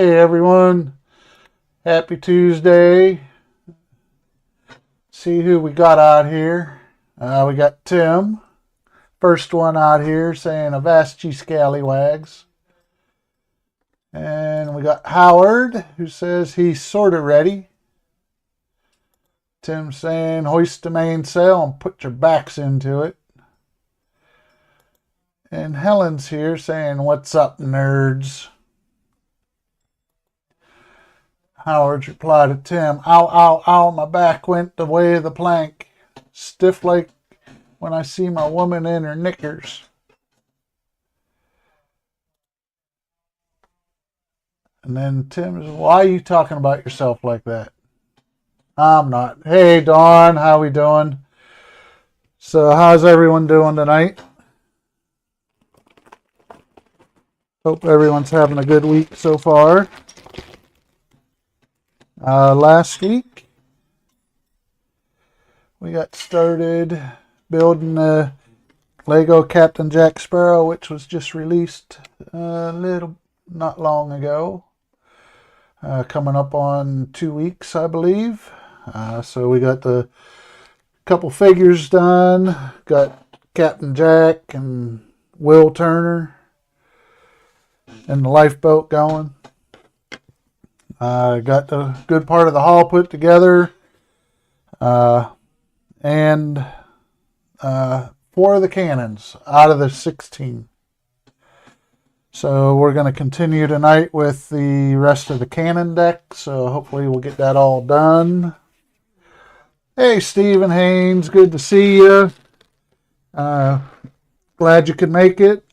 Hey everyone, happy Tuesday. See who we got out here. We got Tim, first one out here saying Avast ye scallywags. And we got Howard who says he's sort of ready. Tim saying hoist the mainsail and put your backs into it. And Helen's here saying what's up nerds. Howard's reply to Tim, ow, ow, ow, my back went the way of the plank. Stiff like when I see my woman in her knickers. And then Tim says, why are you talking about yourself like that? I'm not. Hey, Dawn, how we doing? So how's everyone doing tonight? Hope everyone's having a good week so far. Last week, we got started building the Lego Captain Jack Sparrow, which was just released not long ago. Coming up on 2 weeks, I believe. So we got the couple figures done. Got Captain Jack and Will Turner and the lifeboat going. Got the good part of the hull put together. And 4 of the cannons out of the 16. So we're going to continue tonight with the rest of the cannon deck. So hopefully we'll get that all done. Hey, Stephen Haynes. Good to see you. Glad you could make it.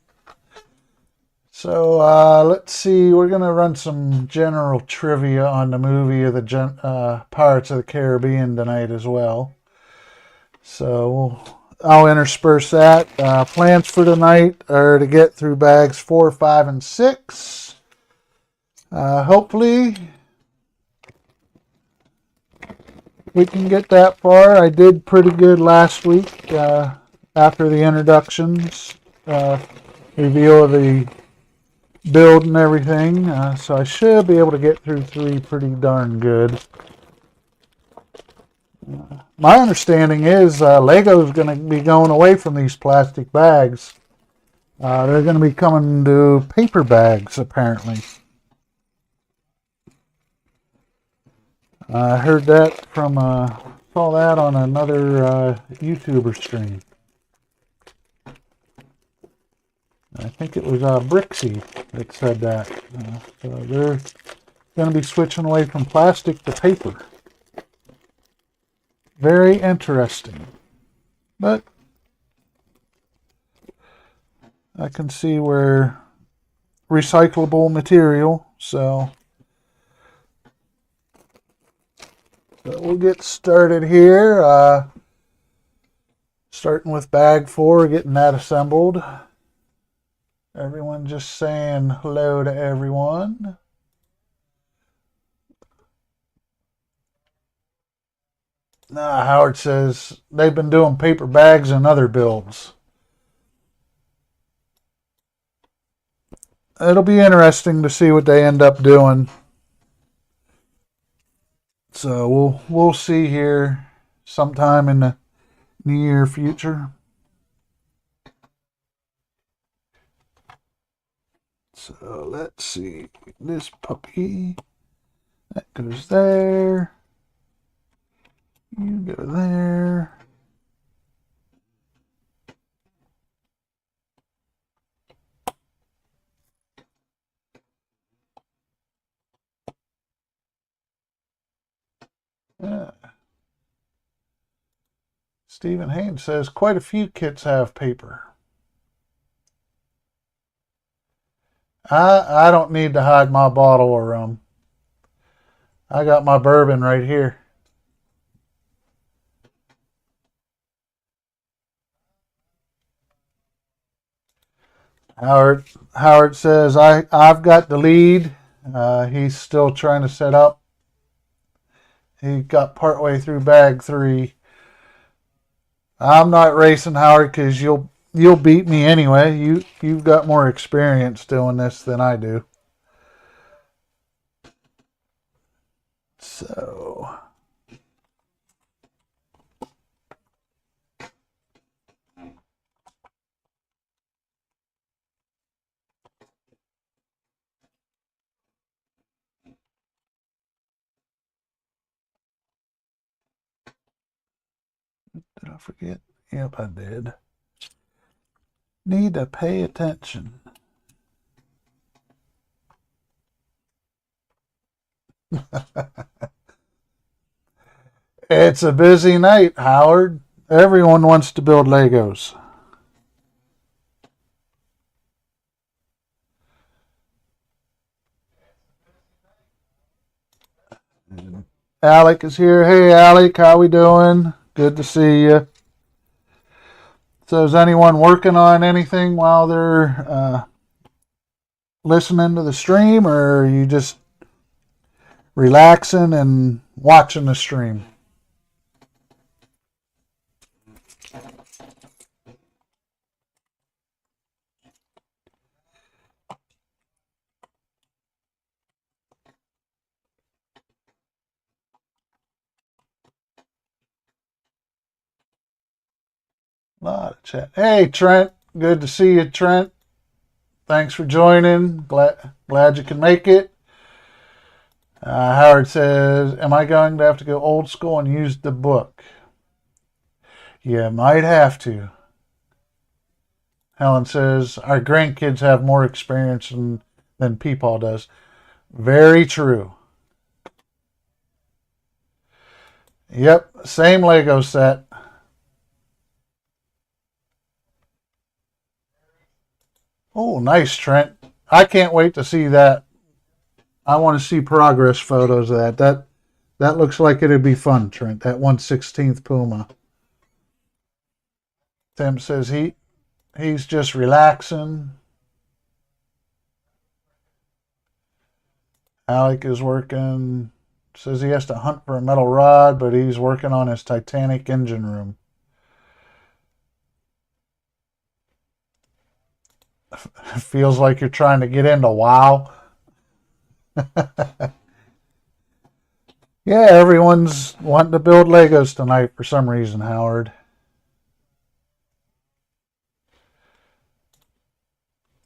So let's see, we're going to run some general trivia on the movie of the Pirates of the Caribbean tonight as well. So I'll intersperse that. Plans for tonight are to get through bags 4, 5, and 6. Hopefully we can get that far. I did pretty good last week after the introductions, reveal of the build and everything, so I should be able to get through 3 pretty darn good. My understanding is Lego's going to be going away from these plastic bags. They're going to be coming to paper bags, apparently. I heard that saw that on another YouTuber stream. I think it was Brixie that said that. So they're going to be switching away from plastic to paper. Very interesting. But I can see where recyclable material, so we'll get started here. Starting with bag 4, getting that assembled. Everyone just saying hello to everyone. Howard says they've been doing paper bags and other builds. It'll be interesting to see what they end up doing. So we'll see here sometime in the near future. So let's see, this puppy, that goes there, you go there. Stephen Haynes says quite a few kits have paper. I don't need to hide my bottle of rum. I got my bourbon right here. Howard says I've got the lead. He's still trying to set up. He got partway through bag 3. I'm not racing, Howard, because you'll beat me anyway. You've got more experience doing this than I do. So did I forget? Yep, I did. Need to pay attention. It's a busy night, Howard. Everyone wants to build Legos. Alec is here. Hey, Alec, how we doing? Good to see you. So is anyone working on anything while they're listening to the stream, or are you just relaxing and watching the stream? A lot of chat. Hey, Trent. Good to see you, Trent. Thanks for joining. Glad you can make it. Howard says, am I going to have to go old school and use the book? You might have to. Helen says, our grandkids have more experience than Peepaw does. Very true. Yep, same Lego set. Oh, nice, Trent. I can't wait to see that. I want to see progress photos of that. That looks like it'd be fun, Trent. That 1/16th Puma. Tim says he's just relaxing. Alec is working. Says he has to hunt for a metal rod, but he's working on his Titanic engine room. Feels like you're trying to get into WoW. Yeah, everyone's wanting to build Legos tonight for some reason, Howard.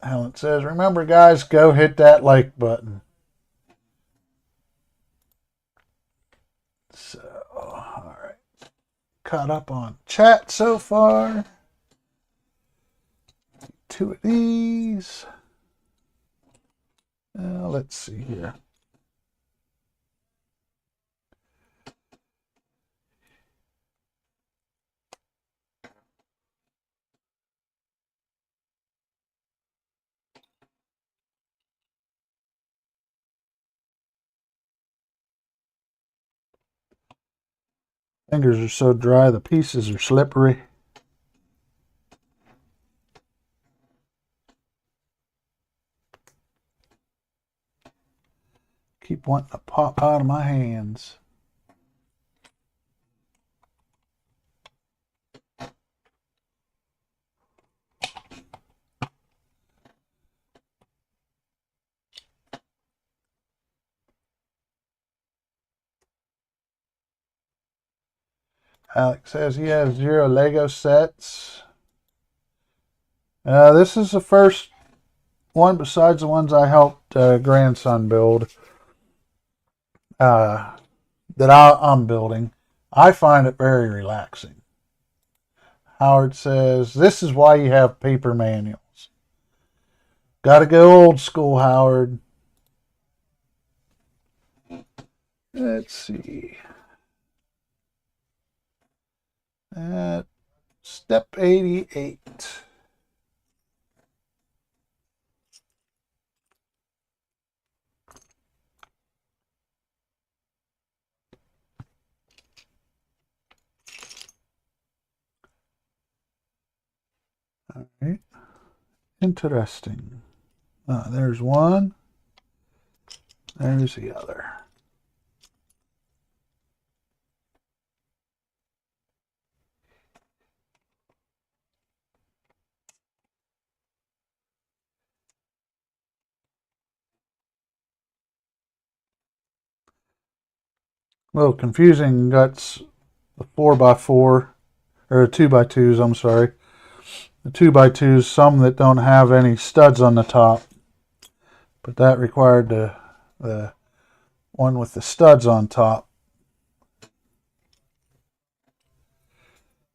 Helen says, remember, guys, go hit that like button. So, all right. Caught up on chat so far. 2 of these. Let's see here. Fingers are so dry, the pieces are slippery. Keep wanting to pop out of my hands. Alex says he has 0 Lego sets. This is the first one besides the ones I helped grandson build that I'm building. I find it very relaxing. Howard says, this is why you have paper manuals. Got to go old school, Howard. Let's see. Step 88. All right. Interesting. There's one. There's the other. A little confusing. Got the 4x4 or 2x2s. I'm sorry, the 2x2s. Some that don't have any studs on the top, but that required the one with the studs on top.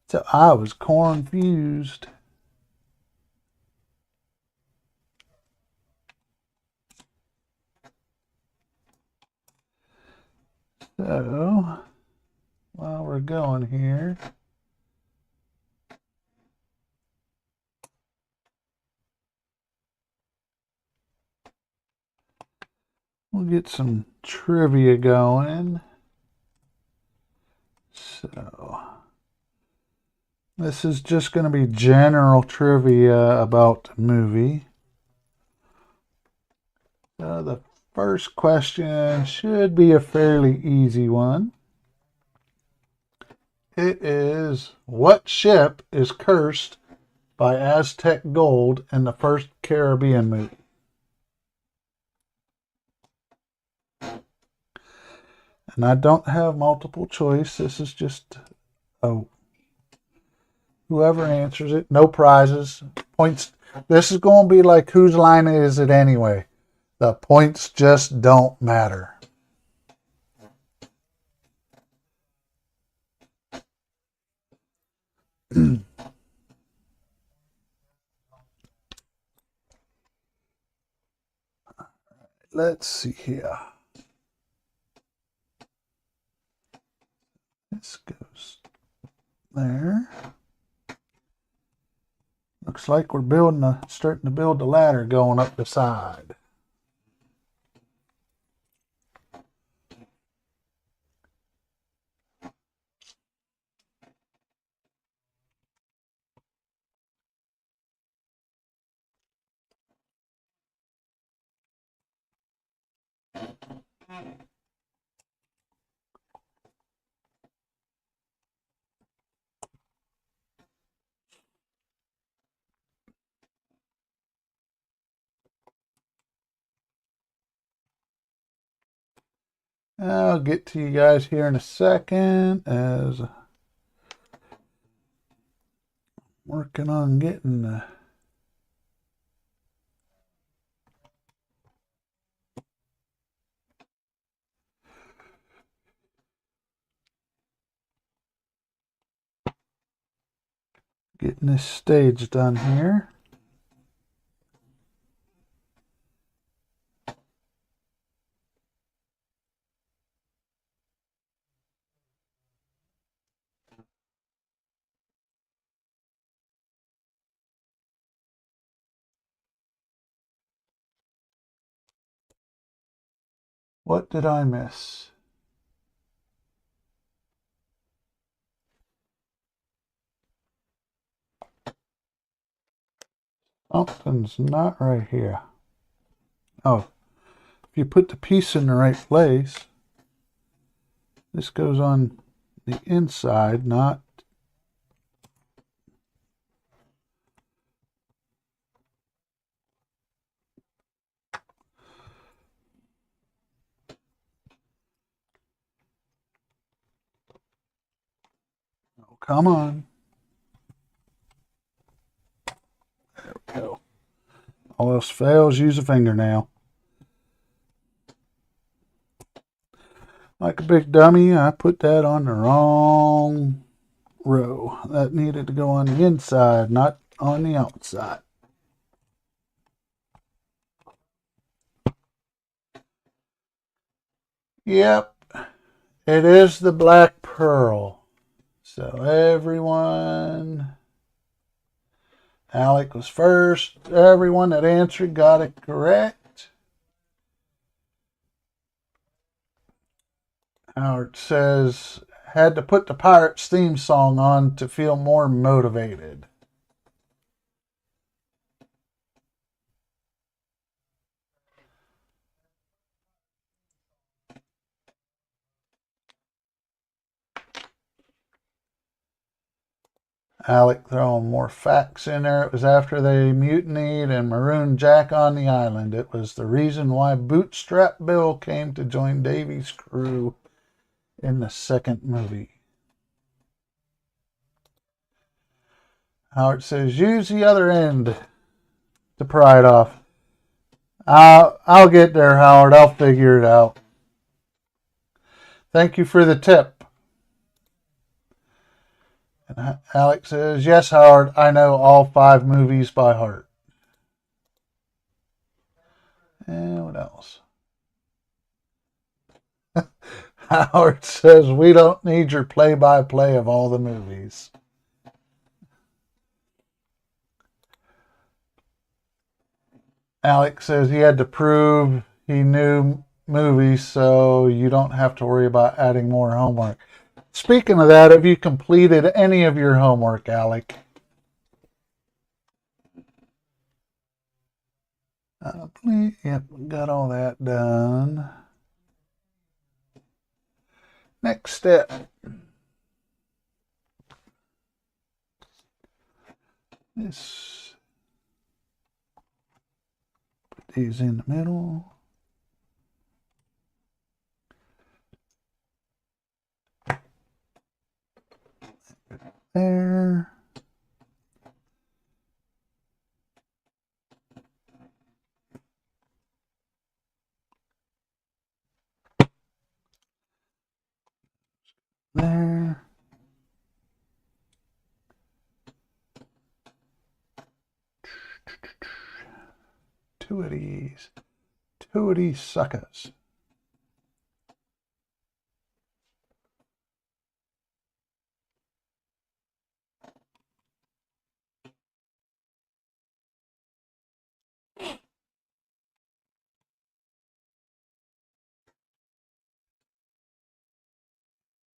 So I was confused. So while we're going here, we'll get some trivia going. So this is just going to be general trivia about the movie. The first question should be a fairly easy one. It is, what ship is cursed by Aztec gold in the first Caribbean movie? And I don't have multiple choice. This is just whoever answers it. No prizes. Points. This is going to be like, whose line is it anyway? The points just don't matter. Let's see here. This goes there. Looks like we're starting to build the ladder going up the side. I'll get to you guys here in a second as I'm working on getting the this stage done here. What did I miss? Something's not right here. Oh, if you put the piece in the right place, this goes on the inside, not... Oh, come on. There we go. All else fails, use a fingernail. Like a big dummy, I put that on the wrong row. That needed to go on the inside, not on the outside. Yep, it is the black pearl. So everyone... Alec was first. Everyone that answered got it correct. Howard says, had to put the Pirates theme song on to feel more motivated. Alec throwing more facts in there. It was after they mutinied and marooned Jack on the island. It was the reason why Bootstrap Bill came to join Davy's crew. in the second movie. Howard says, use the other end to pry it off. I'll get there, Howard. I'll figure it out. Thank you for the tip. And Alex says, yes, Howard, I know all 5 movies by heart. And what else? Howard says, we don't need your play-by-play of all the movies. Alex says he had to prove he knew movies, so you don't have to worry about adding more homework. Speaking of that, have you completed any of your homework, Alec? Yep, got all that done. Next step. This. Put these in the middle. There. There. Two of these suckers.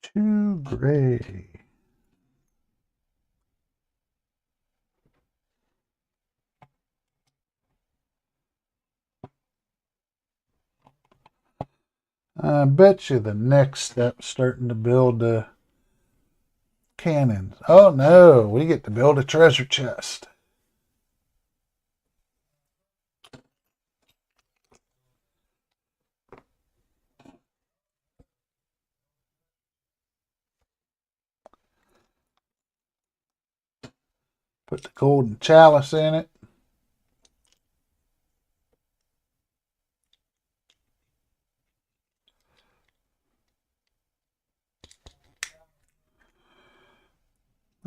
Too gray. I bet you the next step's starting to build cannons. Oh no, we get to build a treasure chest. Put the golden chalice in it.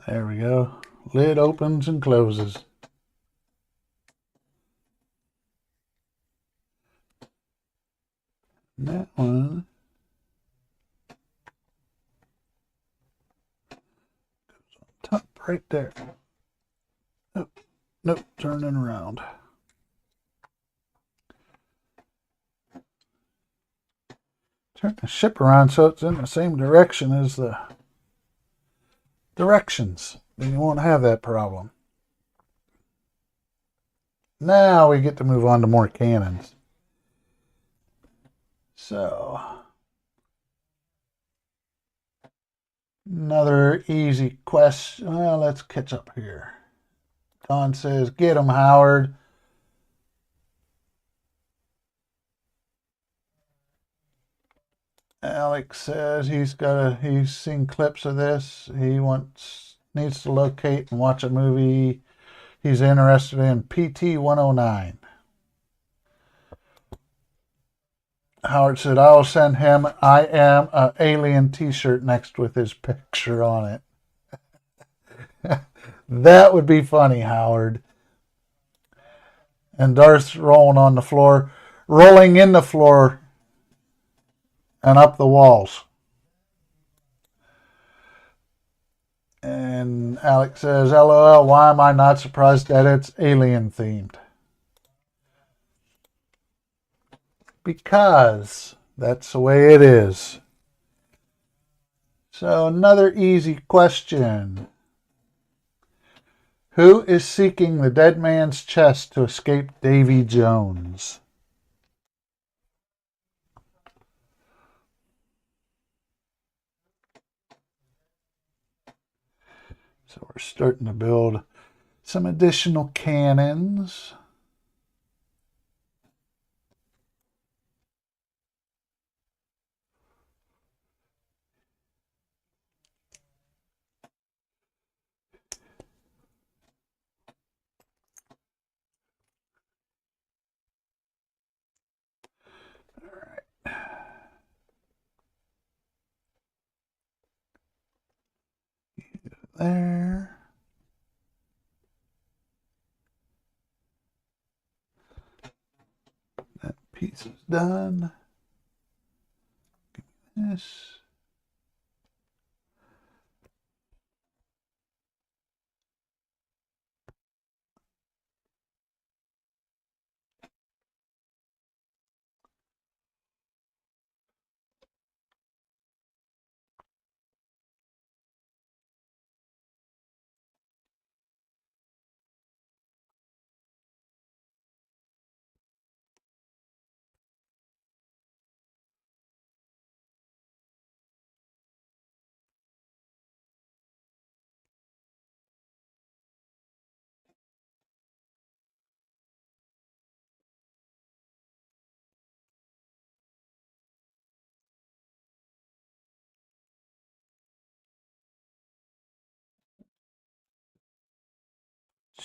There we go. Lid opens and closes. And that one goes on top right there. Nope, turning around. Turn the ship around so it's in the same direction as the directions. Then you won't have that problem. Now we get to move on to more cannons. So, another easy question. Well, let's catch up here. Don says, get him, Howard. Alex says he's seen clips of this. He needs to locate and watch a movie he's interested in, PT 109. Howard said, I will send him I am an alien t-shirt next with his picture on it. That would be funny, Howard. And Darth rolling in the floor and up the walls. And Alex says, LOL, why am I not surprised that it's alien themed? Because that's the way it is. So another easy question. Who is seeking the dead man's chest to escape Davy Jones? So we're starting to build some additional cannons. there. That piece is done. Give me this.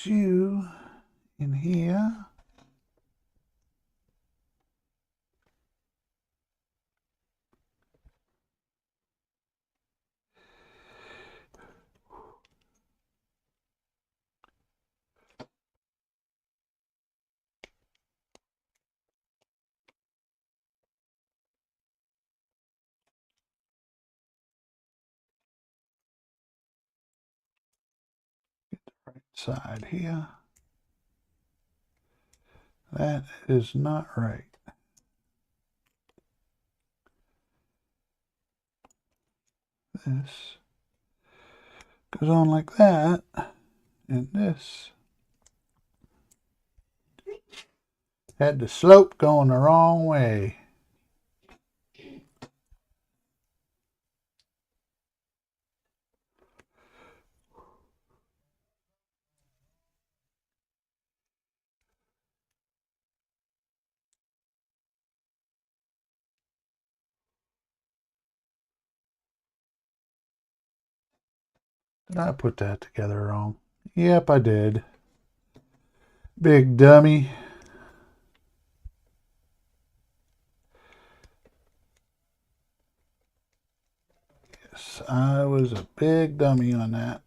You in here. Right side here. That is not right. This goes on like that, and this had the slope going the wrong way. Did I put that together wrong? Yep, I did. Big dummy. Yes, I was a big dummy on that.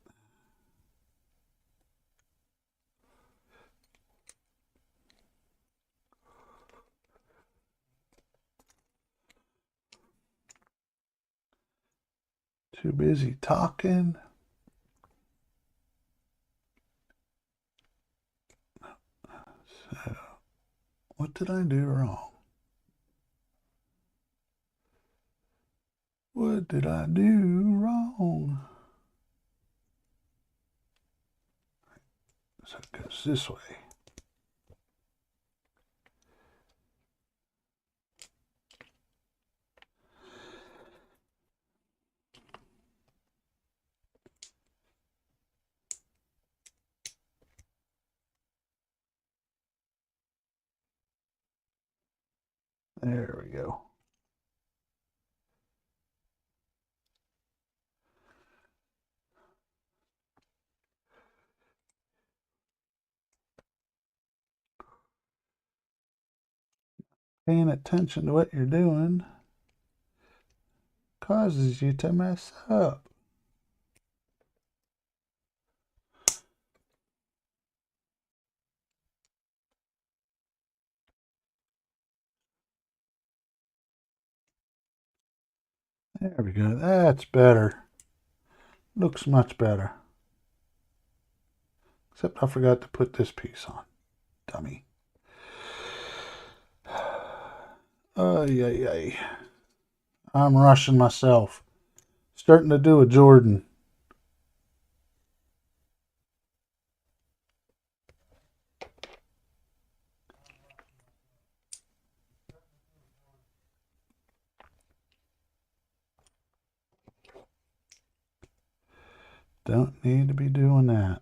Too busy talking. So, what did I do wrong? What did I do wrong? So it goes this way. There we go. Paying attention to what you're doing causes you to mess up. There we go. That's better. Looks much better. Except I forgot to put this piece on. Dummy. Ay, ay, ay. I'm rushing myself. Starting to do a Jordan. Don't need to be doing that.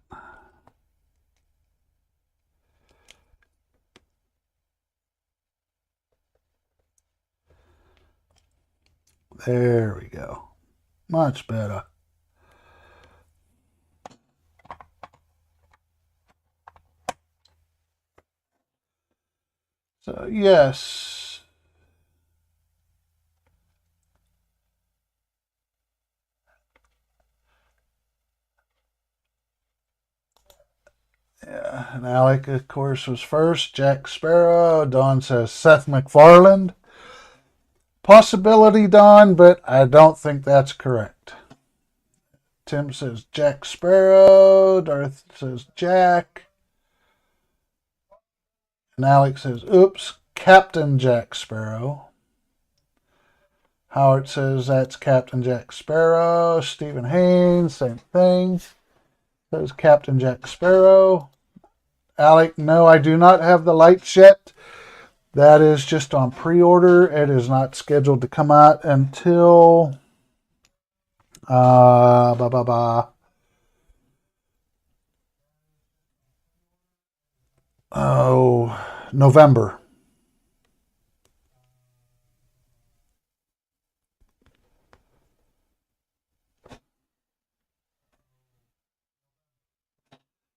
There we go. Much better. So, yes. And Alec, of course, was first. Jack Sparrow. Don says Seth MacFarlane. Possibility, Don, but I don't think that's correct. Tim says Jack Sparrow. Darth says Jack. And Alex says, oops, Captain Jack Sparrow. Howard says that's Captain Jack Sparrow. Stephen Haynes, same thing. Says Captain Jack Sparrow. Alec, no, I do not have the lights yet. That is just on pre-order. It is not scheduled to come out until November.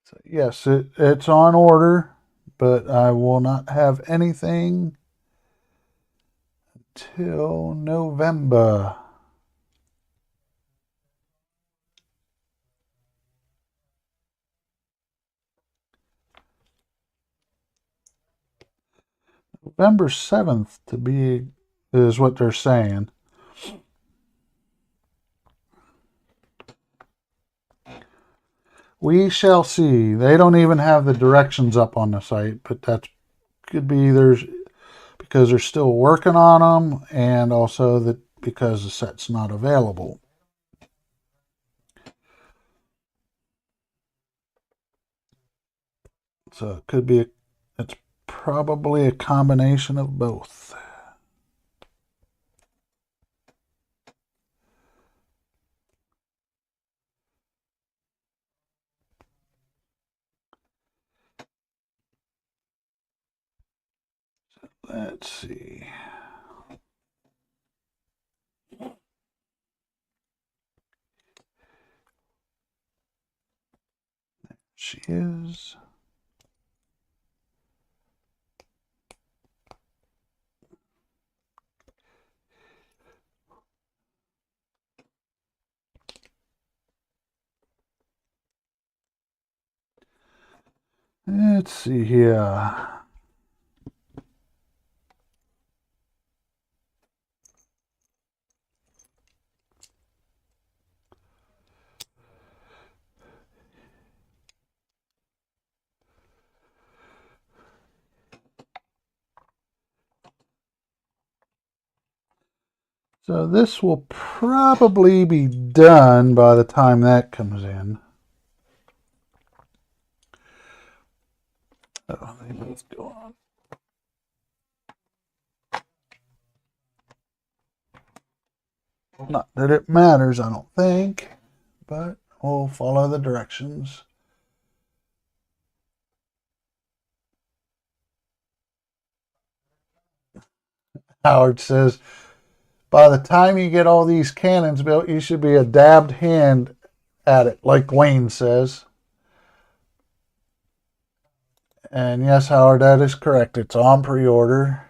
So yes, it's on order, but I will not have anything until November. November 7th to be is what they're saying. We shall see. They don't even have the directions up on the site, but that could be because they're still working on them, and also that because the set's not available. So it could be it's probably a combination of both. Let's see. There she is. Let's see here. So this will probably be done by the time that comes in. Oh, they both go on. Not that it matters, I don't think, but we'll follow the directions. Howard says, by the time you get all these cannons built, you should be a dabbed hand at it, like Wayne says. And yes, Howard, that is correct. It's on pre-order.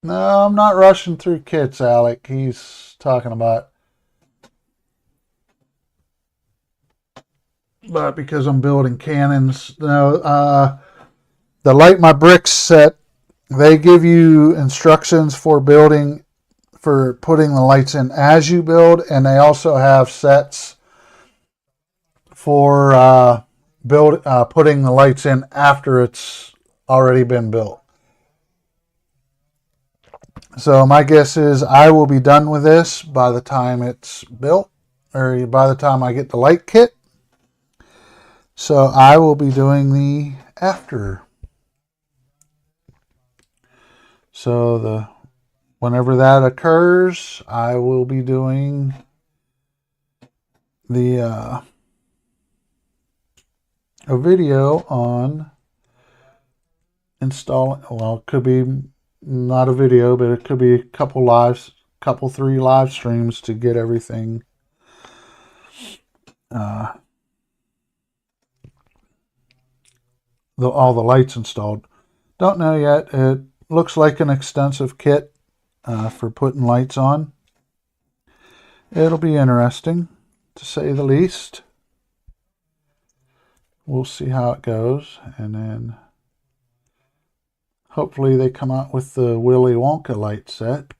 No, I'm not rushing through kits, Alec. He's talking about. But because I'm building cannons. No, the Light My Bricks set, they give you instructions for putting the lights in as you build, and they also have sets for putting the lights in after it's already been built. So my guess is I will be done with this by the time it's built, or by the time I get the light kit. So I will be doing the after. So whenever that occurs, I will be doing a video on installing. Well, it could be not a video, but it could be a couple 3 live streams to get everything all the lights installed. Don't know yet. It looks like an extensive kit for putting lights on. It'll be interesting, to say the least. We'll see how it goes, and then hopefully they come out with the Willy Wonka light set,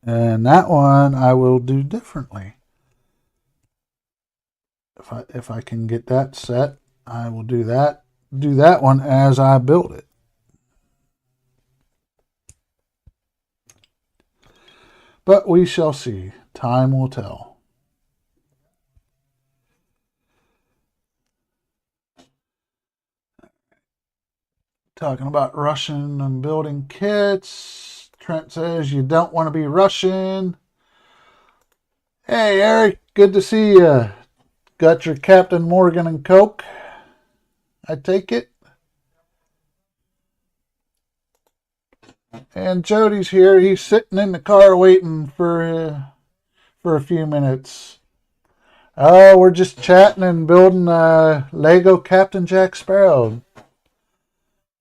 and that one I will do differently. If I can get that set, I will do that one as I build it. But we shall see. Time will tell. Talking about rushing and building kits. Trent says you don't want to be rushing. Hey, Eric, good to see you. Got your Captain Morgan and Coke, I take it. And Jody's here. He's sitting in the car waiting for a few minutes. Oh, we're just chatting and building Lego Captain Jack Sparrow.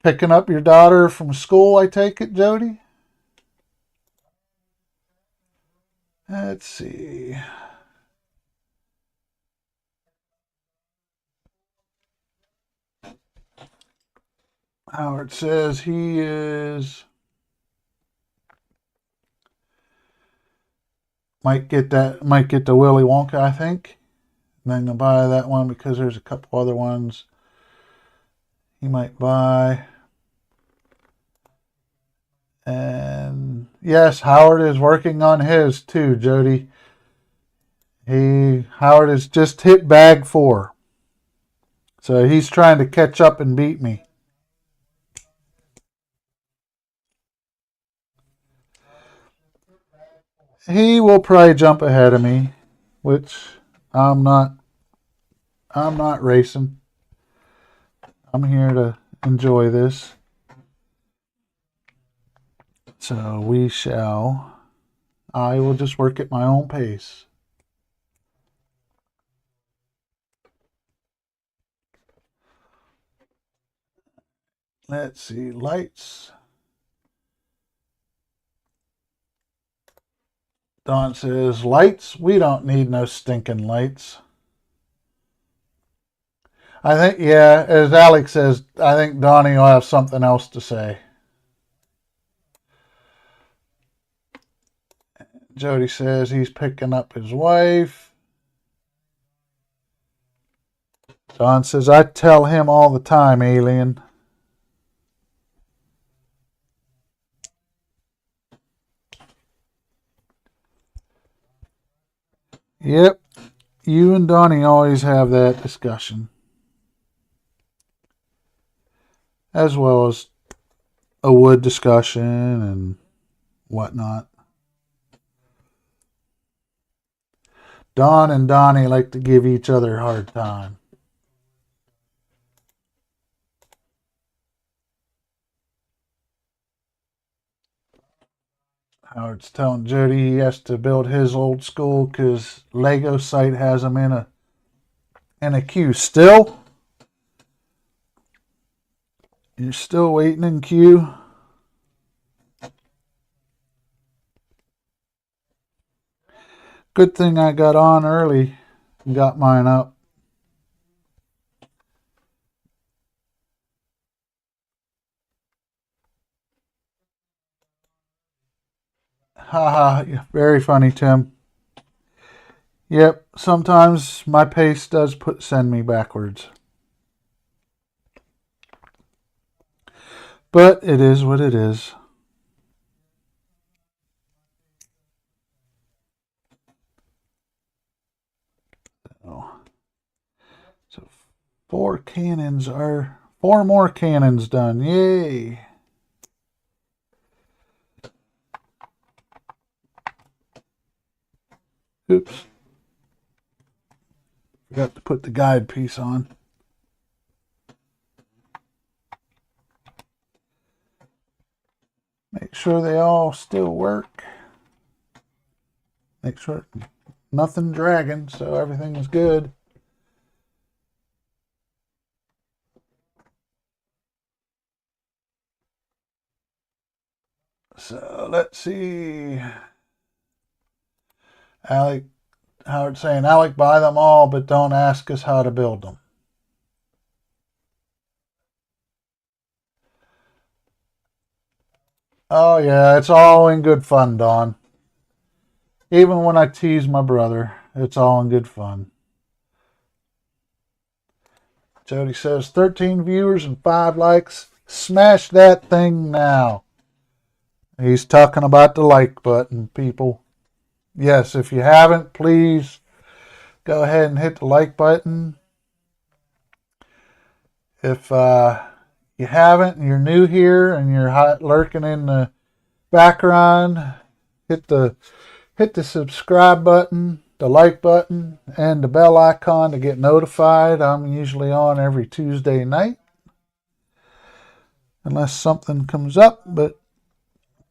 Picking up your daughter from school, I take it, Jody? Let's see. Howard says he is... Might get the Willy Wonka, I think. And then he'll buy that one because there's a couple other ones he might buy. And yes, Howard is working on his too, Jody. Howard has just hit bag 4. So he's trying to catch up and beat me. He will probably jump ahead of me, which I'm not racing. I'm here to enjoy this. So I will just work at my own pace. Let's see, lights. Don says, lights? We don't need no stinking lights. I think, yeah, as Alex says, I think Donnie will have something else to say. Jody says he's picking up his wife. Don says, I tell him all the time, alien. Yep, you and Donnie always have that discussion. As well as a wood discussion and whatnot. Don and Donnie like to give each other a hard time. Howard's telling Jody he has to build his old school because Lego site has him in a queue. Still? You're still waiting in queue? Good thing I got on early and got mine up. Haha, very funny, Tim. Yep, sometimes my pace does send me backwards. But it is what it is. So 4 more cannons done. Yay! Oops. Forgot to put the guide piece on. Make sure they all still work. Make sure nothing dragging, so everything is good. So let's see. Alec, Howard saying, Alec, buy them all, but don't ask us how to build them. Oh, yeah, it's all in good fun, Don. Even when I tease my brother, it's all in good fun. Jody says, 13 viewers and 5 likes. Smash that thing now. He's talking about the like button, people. Yes, if you haven't, please go ahead and hit the like button. If you haven't and you're new here and you're lurking in the background, hit the subscribe button, the like button, and the bell icon to get notified. I'm usually on every Tuesday night, unless something comes up, but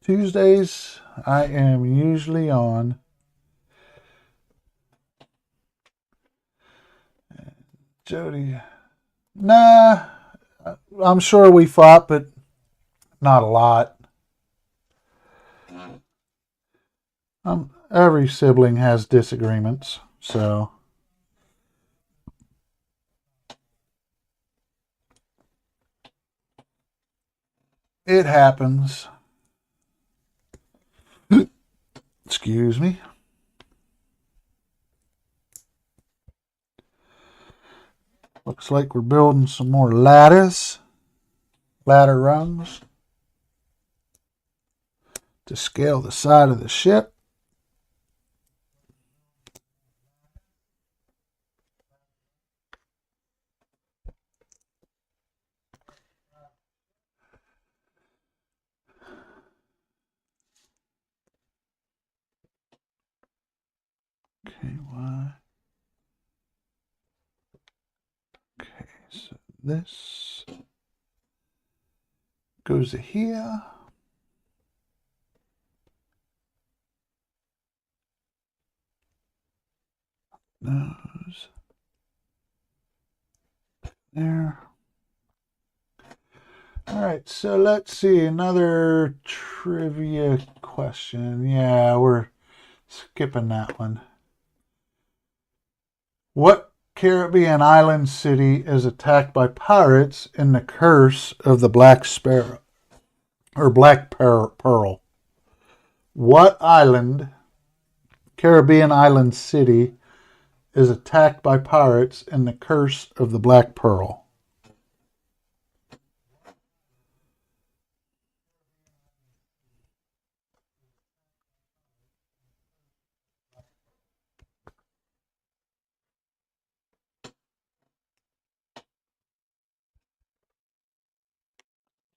Tuesdays I am usually on. Jody, nah, I'm sure we fought, but not a lot. Every sibling has disagreements, so it happens. Excuse me. Looks like we're building some more ladder rungs to scale the side of the ship. Okay, why? Okay, so this goes to here. Those there. All right, so let's see another trivia question. Yeah, we're skipping that one. What Caribbean island city is attacked by pirates in the Curse of the Black Sparrow or Black Pearl? What Caribbean island city, is attacked by pirates in the Curse of the Black Pearl?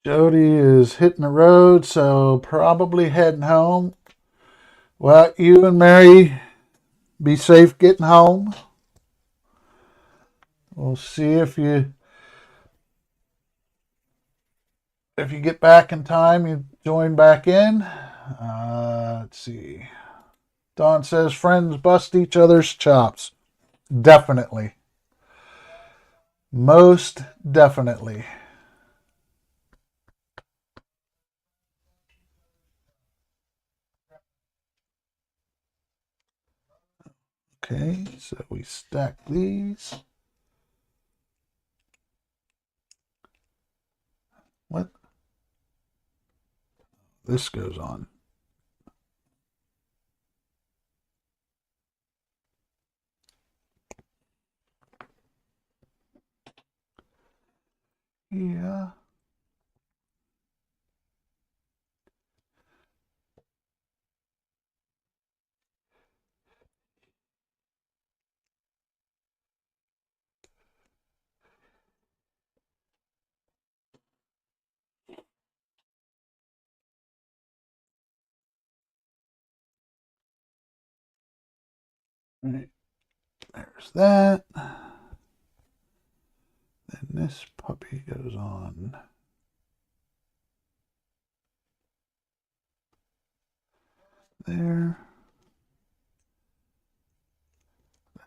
Jody is hitting the road, so probably heading home. Well, you and Mary, be safe getting home. We'll see if you get back in time, you join back in. Let's see. Don says friends bust each other's chops. Definitely. Most definitely. Okay, so we stack these. What? This goes on. Yeah. Right. There's that. Then this puppy goes on. There.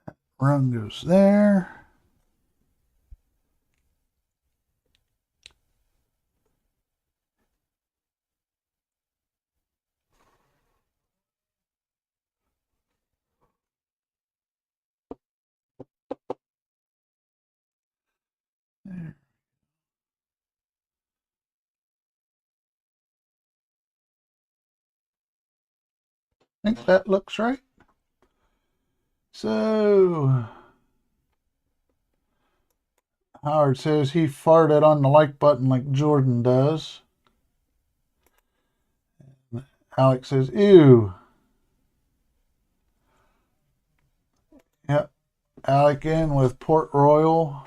That rung goes there. There. I think that looks right. So Howard says he farted on the like button like Jordan does. Alex says, ew. Yep. Alec in with Port Royal.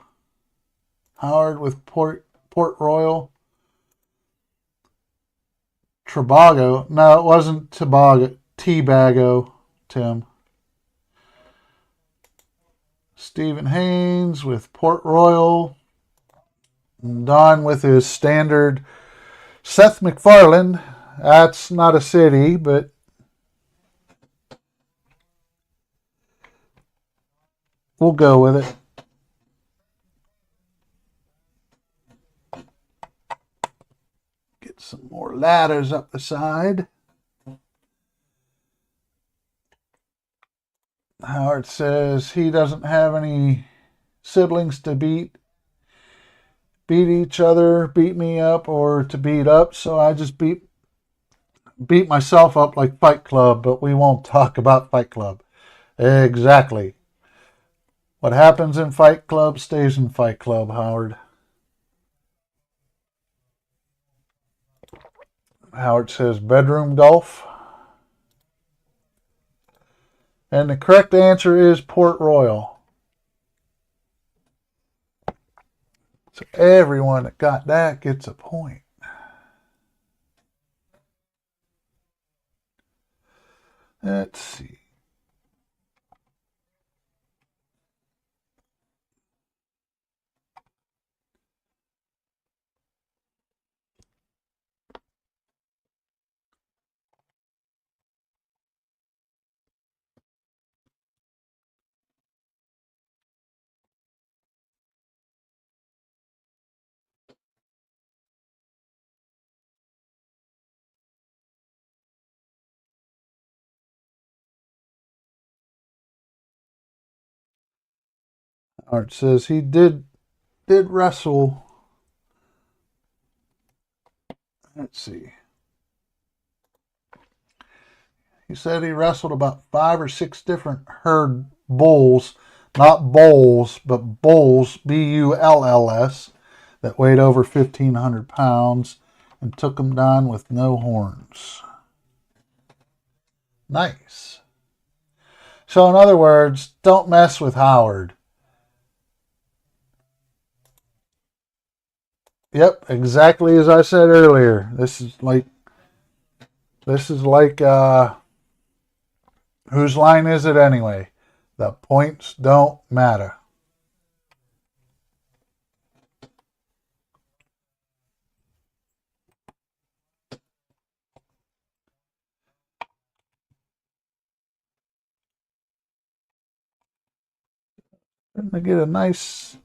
Howard with Port Royal. Tobago. No, it wasn't Tobago. Teabago, Tim. Stephen Haynes with Port Royal. Don with his standard Seth MacFarlane. That's not a city, but we'll go with it. Get some more ladders up the side. Howard says he doesn't have any siblings to beat each other, beat me up, or to beat up, so I just beat myself up like Fight Club, but we won't talk about Fight Club. Exactly. What happens in Fight Club stays in Fight Club, Howard. Howard says bedroom golf. And the correct answer is Port Royal. So everyone that got that gets a point. Let's see. Art says he did wrestle. Let's see. He said he wrestled about 5 or 6 different herd bulls, not bowls, but bulls, B-U-L-L-S, that weighed over 1,500 pounds and took them down with no horns. Nice. So in other words, don't mess with Howard. Yep, exactly as I said earlier. This is like whose line is it anyway? The points don't matter. Going to get a nice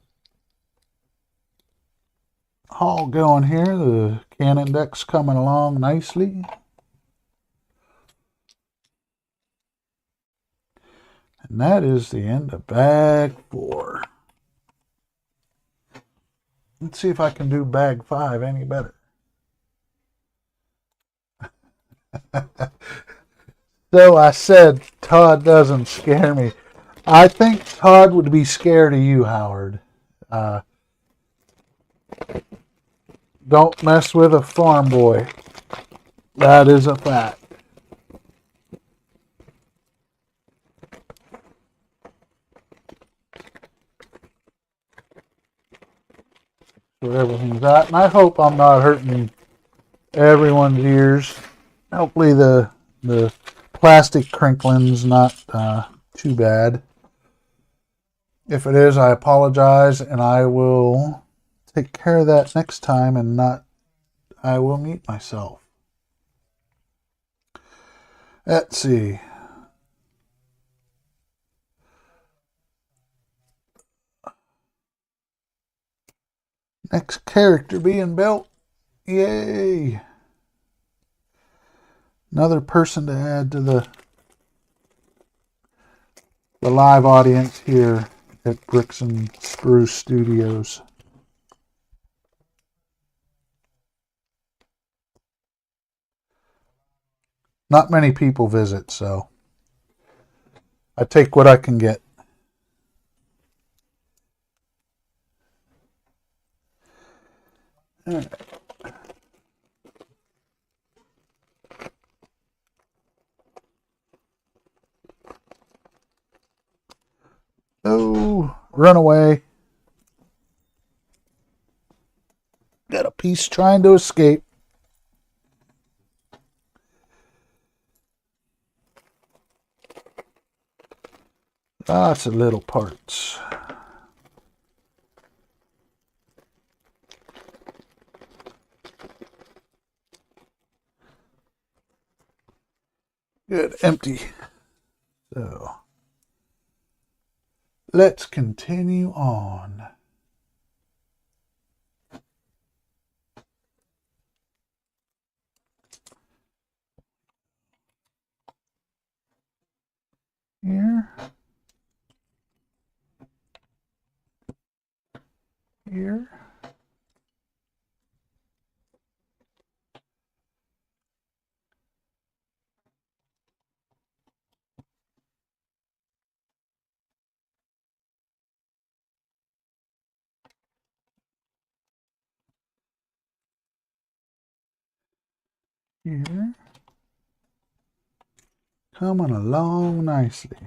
haul going here. The Canon deck's coming along nicely. And that is the end of bag 4. Let's see if I can do bag 5 any better. So I said Todd doesn't scare me. I think Todd would be scared of you, Howard. Don't mess with a farm boy. That is a fact. So everything's at, and I hope I'm not hurting everyone's ears. Hopefully the plastic crinkling's not too bad. If it is, I apologize, and I will take care of that next time, and I will mute myself. Let's see. Next character being built. Yay! Another person to add to the live audience here at Bricks and Sprues Studios. not many people visit, so I take what I can get. All right. Oh, run away. Got a piece trying to escape. Lots of little parts. Good, empty. So, let's continue on. Here. Here. Here. Coming along nicely.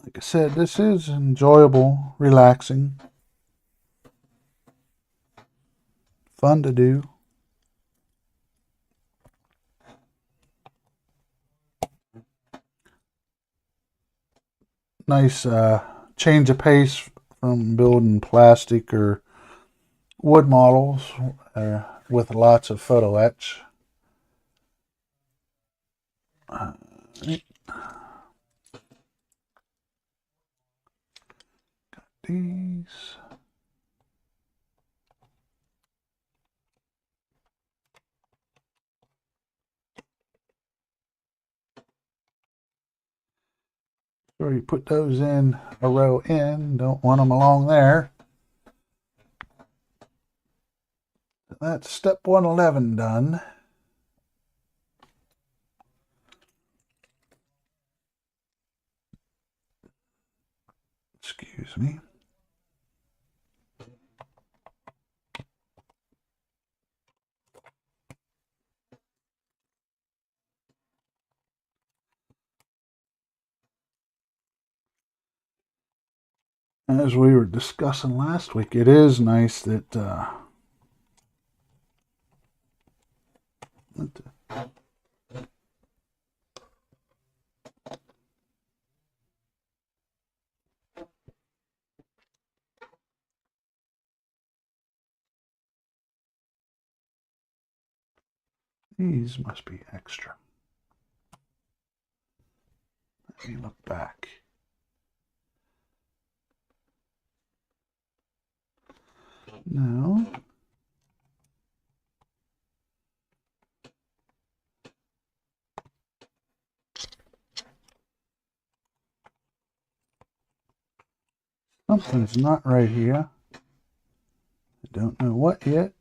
Like I said, this is enjoyable, relaxing, fun to do. Nice change of pace from building plastic or wood models with lots of photo etch. These. So you put those in a row in, don't want them along there. That's step 111 done. Excuse me. As we were discussing last week, it is nice that these must be extra. Let me look back. No. Something's not right here. I don't know what yet.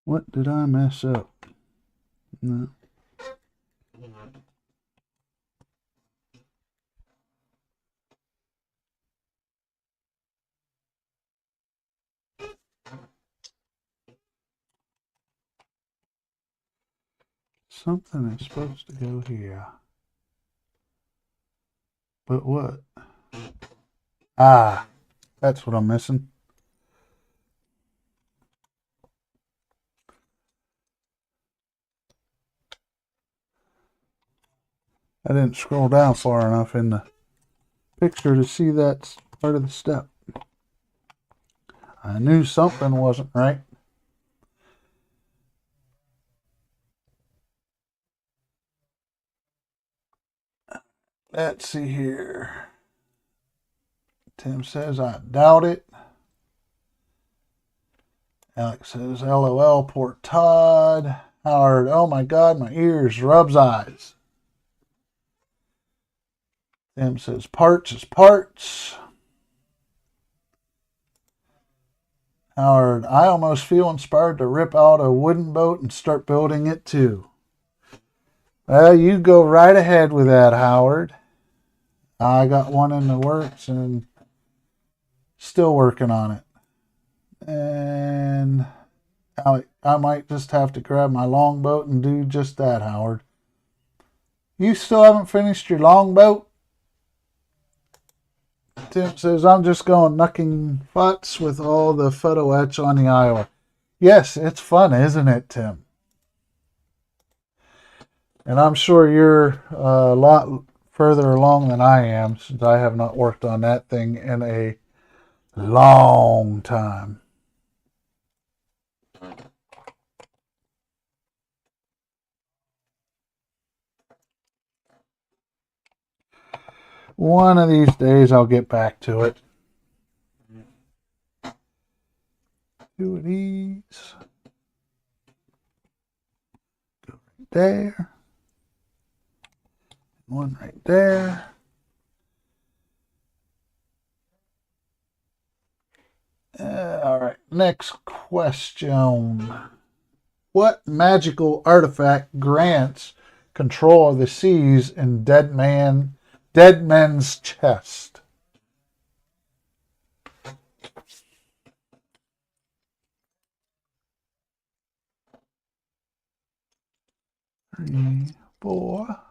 What did I mess up? No. Something is supposed to go here. But what? Ah, that's what I'm missing. I didn't scroll down far enough in the picture to see that part of the step. I knew something wasn't right. Let's see here. Tim says, I doubt it. Alex says, LOL, poor Todd. Howard, oh my God, my ears, rubs eyes. Tim says parts is parts. Howard, I almost feel inspired to rip out a wooden boat and start building it too. Well, you go right ahead with that, Howard. I got one in the works and still working on it. And I might just have to grab my longboat and do just that, Howard. You still haven't finished your longboat? Tim says, I'm just going knucking futz with all the photo etch on the Iowa. Yes, it's fun, isn't it, Tim? And I'm sure you're a lot further along than I am, since I have not worked on that thing in a long time. One of these days I'll get back to it. Two of these. Go right there. One right there. All right, next question. What magical artifact grants control of the seas in Dead Men's Chest? Three, four.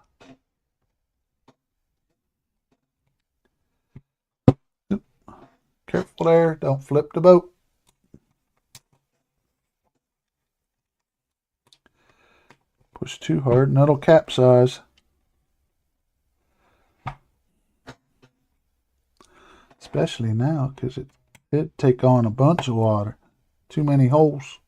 Oop. Careful there, don't flip the boat. Push too hard and it'll capsize. Especially now, because it'd take on a bunch of water. Too many holes.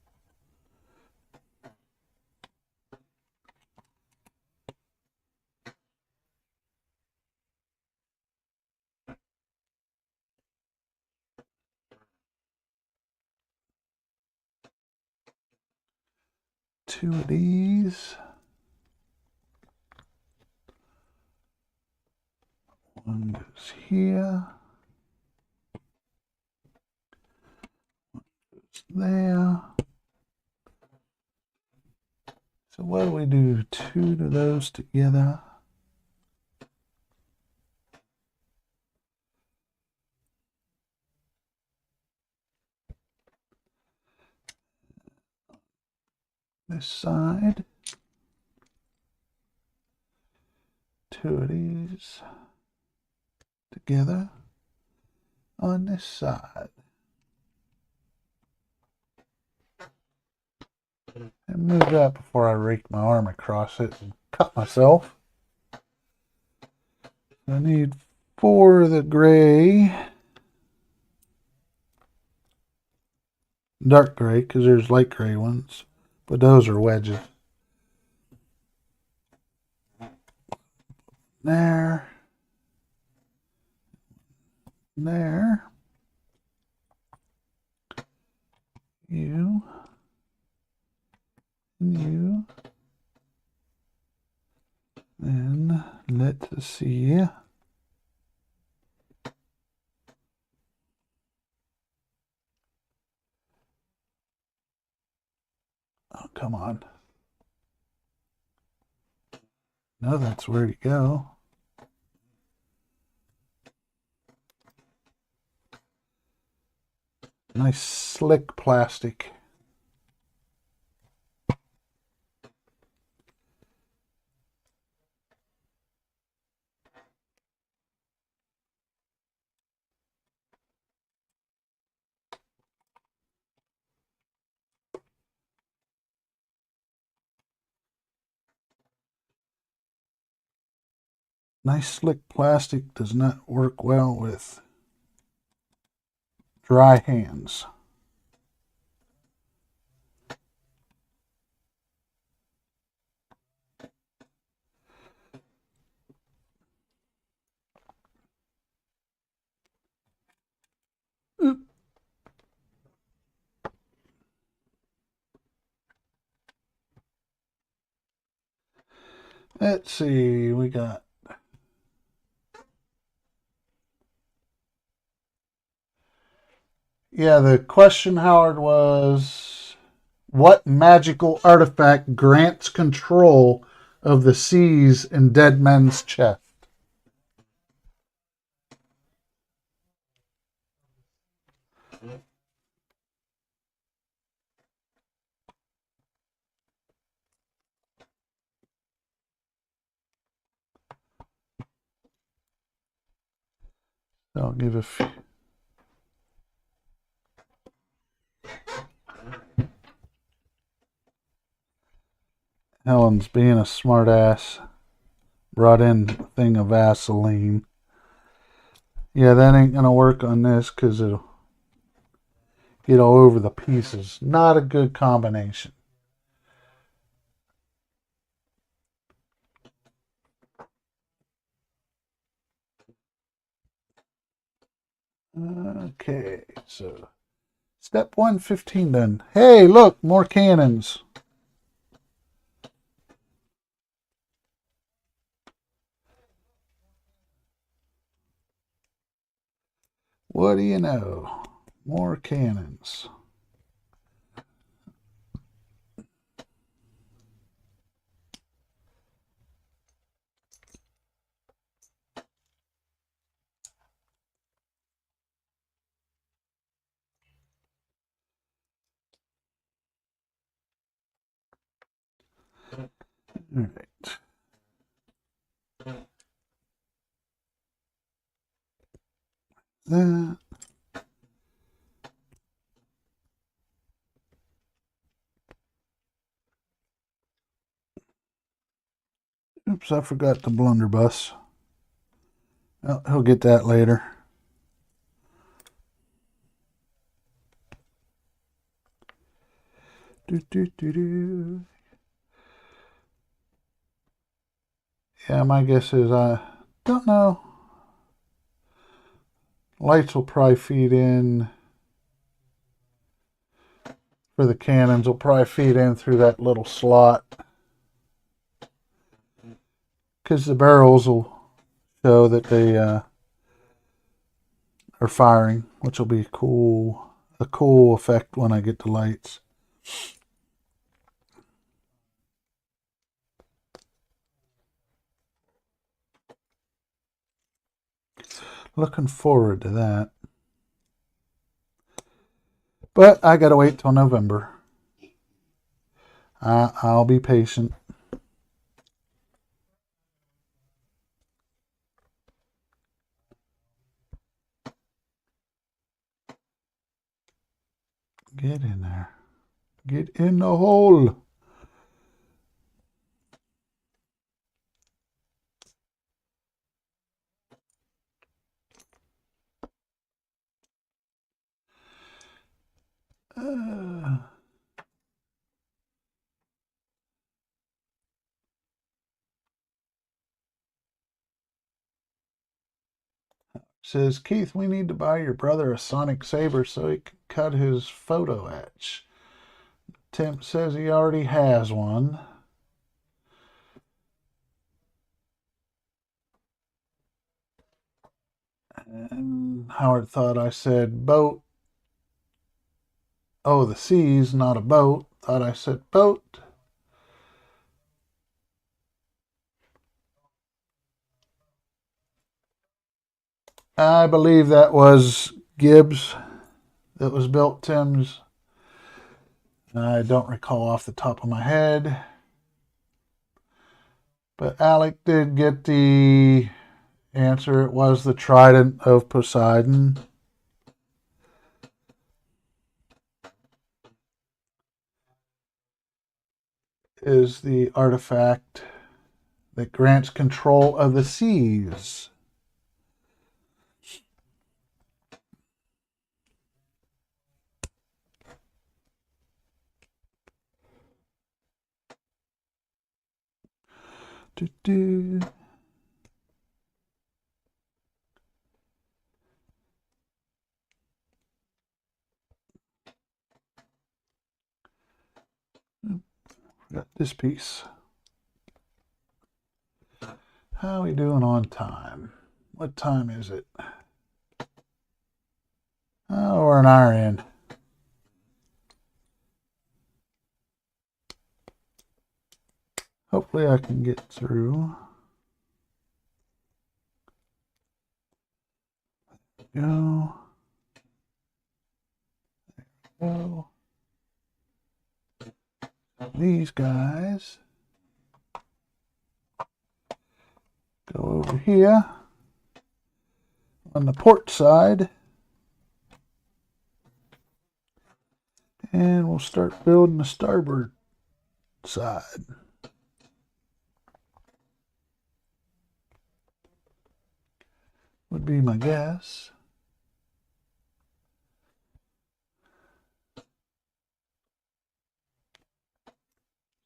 Two of these. One goes here. One goes there. So what do we do? Two of those together. This side. Two of these together on this side. And move that before I rake my arm across it and cut myself. I need four of the gray. Dark gray, because there's light gray ones. But those are wedges. There. There. You. You. Then let's see. Oh, come on. No, that's where you go. Nice slick plastic. Nice slick plastic does not work well with dry hands. Oop. Let's see, we got the question, Howard, was what magical artifact grants control of the seas in Dead Men's Chest? I'll give a few. Helen's being a smartass. Brought in a thing of Vaseline. Yeah, that ain't gonna work on this because it'll get all over the pieces. Not a good combination. Okay, so step 115 done. Hey, look, more cannons. What do you know? More cannons. All right. That. Oops, I forgot the blunderbuss. Well, he'll get that later. Do. Yeah, my guess is I don't know. Lights will probably feed in for the cannons. Will probably feed in through that little slot because the barrels will show that they are firing, which will be cool. A cool effect when I get the lights. Looking forward to that. But I gotta wait till November. I'll be patient. Get in there. Get in the hole. Says, Keith, we need to buy your brother a sonic saber so he can cut his photo etch. Tim says he already has one. And Howard thought I said boat. Oh, the sea's not a boat. Thought I said boat. I believe that was Gibbs that was built Tim's. I don't recall off the top of my head. But Alec did get the answer. It was the Trident of Poseidon. Is the artifact that grants control of the seas. Do. Got this piece. How are we doing on time? What time is it? Oh, we're an hour in. Hopefully I can get through. Go. Go. These guys go over here on the port side, and we'll start building the starboard side. Would be my guess.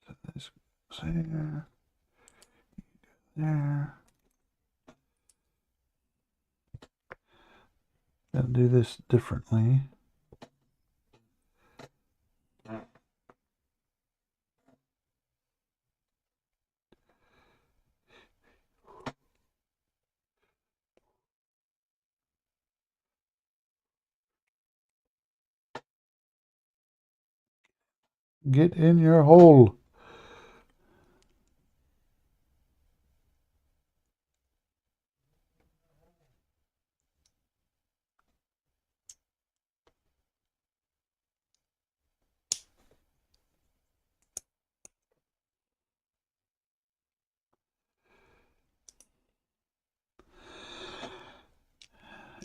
So this goes there, there. Gotta do this differently. Get in your hole.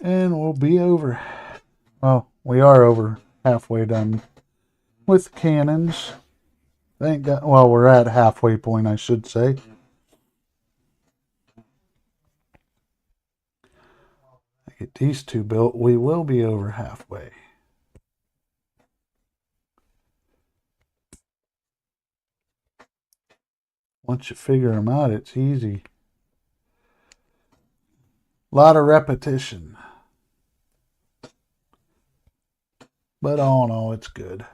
And we'll be over. Well, we are over halfway done with cannons. Thank God. Well, we're at halfway point, I should say. I get these two built, we will be over halfway. Once you figure them out, it's easy. A lot of repetition. But all in all, it's good.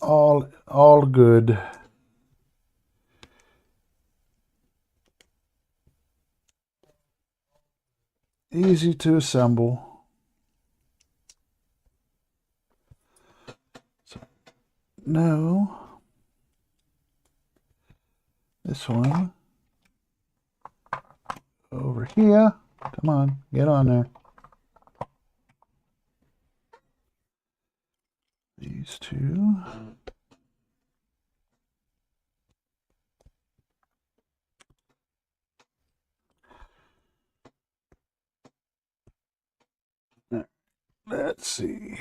All good. Easy to assemble. So, no. This one. Over here. Come on, get on there. These two. Let's see.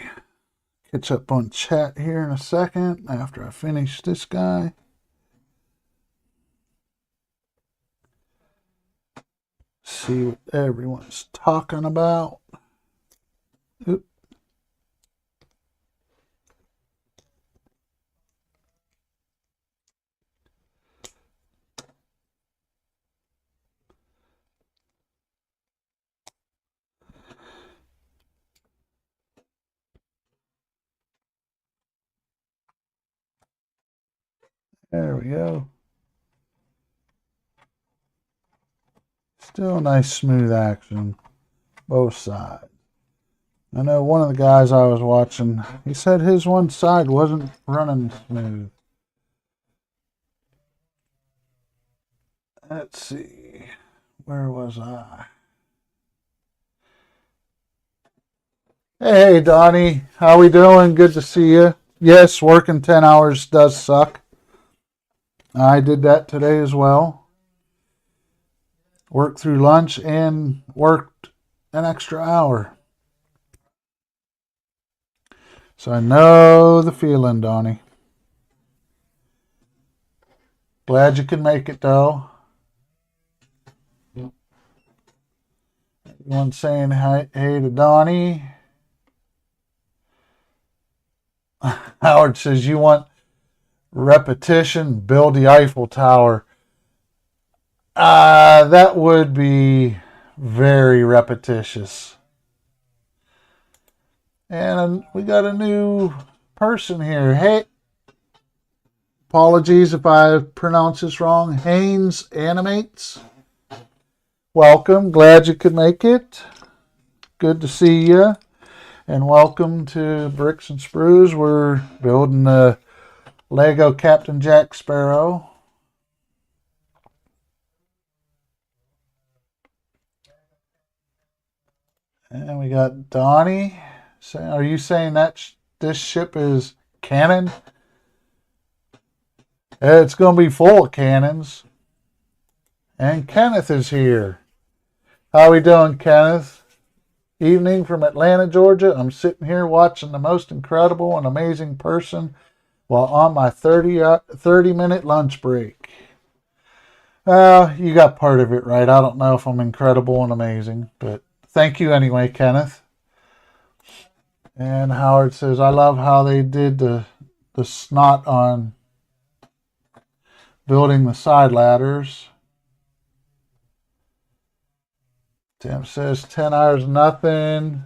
Catch up on chat here in a second after I finish this guy. See what everyone's talking about. Oop. There we go. Still nice smooth action, both sides. I know one of the guys I was watching, he said his one side wasn't running smooth. Let's see, where was I? Hey, Donnie, how we doing? Good to see you. Yes, working 10 hours does suck. I did that today as well. Worked through lunch and worked an extra hour. So I know the feeling, Donnie. Glad you can make it, though. Everyone saying hey to Donnie. Howard says, you want repetition? Build the Eiffel Tower. That would be very repetitious. And we got a new person here. Hey, apologies if I pronounce this wrong. Haynes Animates. Welcome. Glad you could make it. Good to see you. And welcome to Bricks and Sprues. We're building the Lego Captain Jack Sparrow. And we got Donnie. Are you saying that this ship is cannon? It's going to be full of cannons. And Kenneth is here. How we doing, Kenneth? Evening from Atlanta, Georgia. I'm sitting here watching the most incredible and amazing person while on my 30-minute lunch break. You got part of it right. I don't know if I'm incredible and amazing, but thank you anyway, Kenneth. And Howard says, I love how they did the snot on building the side ladders. Tim says 10 hours nothing.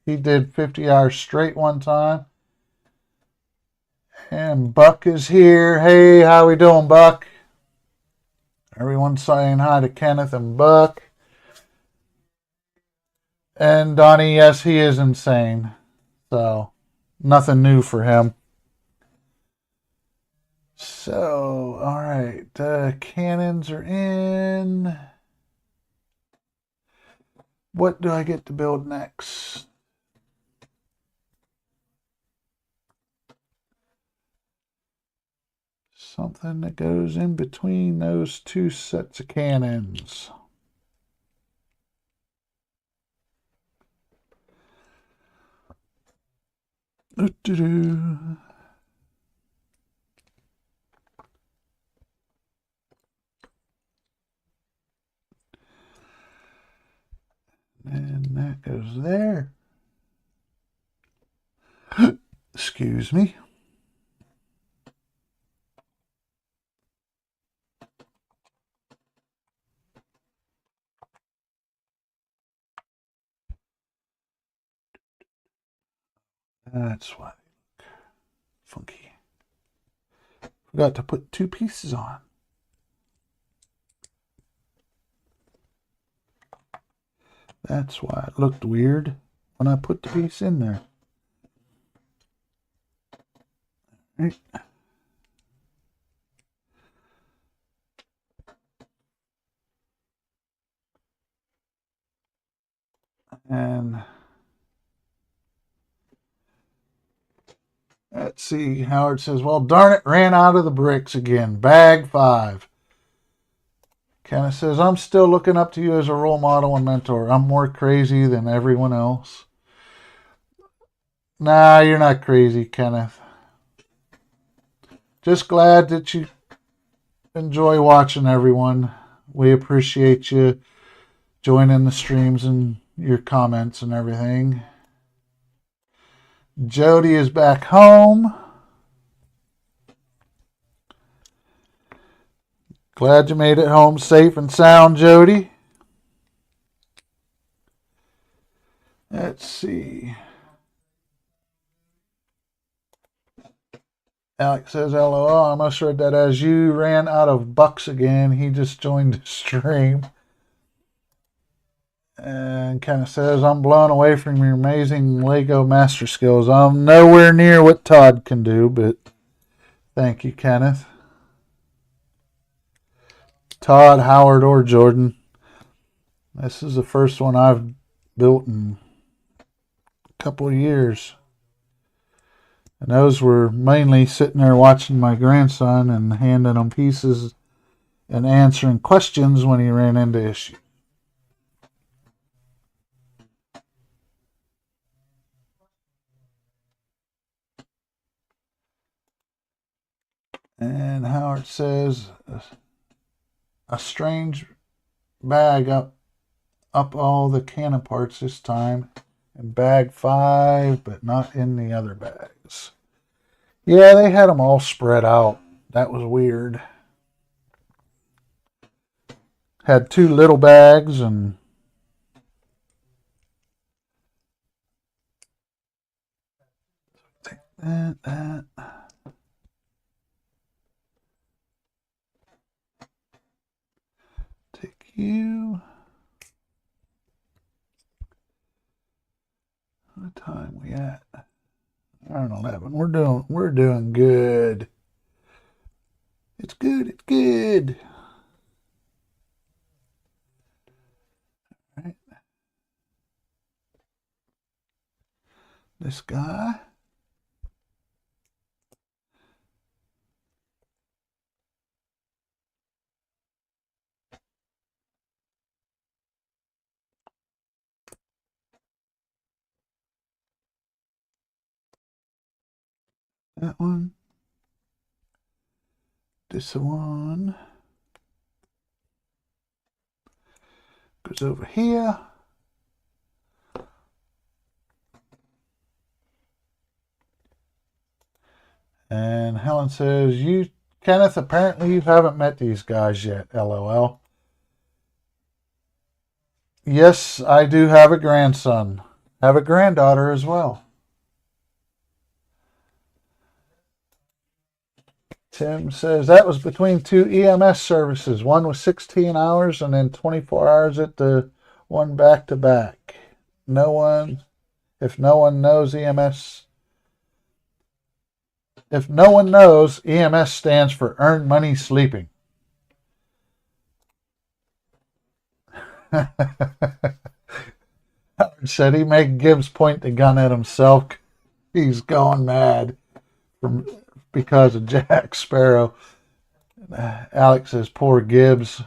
He did 50 hours straight one time. And Buck is here. Hey, how we doing, Buck? Everyone's saying hi to Kenneth and Buck. And Donnie, yes, he is insane. So, nothing new for him. So, all right. Cannons are in. What do I get to build next? Something that goes in between those two sets of cannons. And that goes there. Excuse me. That's why they look funky. Forgot to put two pieces on. That's why it looked weird when I put the piece in there. Right. And let's see, Howard says, well, darn it, ran out of the bricks again. Bag 5. Kenneth says, I'm still looking up to you as a role model and mentor. I'm more crazy than everyone else. Nah, you're not crazy, Kenneth. Just glad that you enjoy watching everyone. We appreciate you joining the streams and your comments and everything. Jody is back home. Glad you made it home safe and sound, Jody. Let's see. Alex says, LOL, I must have read that as you ran out of bucks again. He just joined the stream. And kind of says, I'm blown away from your amazing Lego master skills. I'm nowhere near what Todd can do, but thank you, Kenneth. Todd, Howard, or Jordan. This is the first one I've built in a couple of years. And those were mainly sitting there watching my grandson and handing him pieces and answering questions when he ran into issues. And Howard says, a strange bag up all the cannon parts this time. In bag 5, but not in the other bags. Yeah, they had them all spread out. That was weird. Had 2 little bags and that. Take you. What time we at? 9:11. We're doing good. It's good. It's good. All right. This guy. That one. This one goes over here. And Helen says, Kenneth, apparently you haven't met these guys yet, LOL. Yes, I do have a grandson. I have a granddaughter as well. Tim says that was between 2 EMS services. One was 16 hours and then 24 hours at the one back to back. If no one knows, EMS stands for earn money sleeping. Howard said he made Gibbs point the gun at himself. He's going mad because of Jack Sparrow. Alex says, poor Gibbs.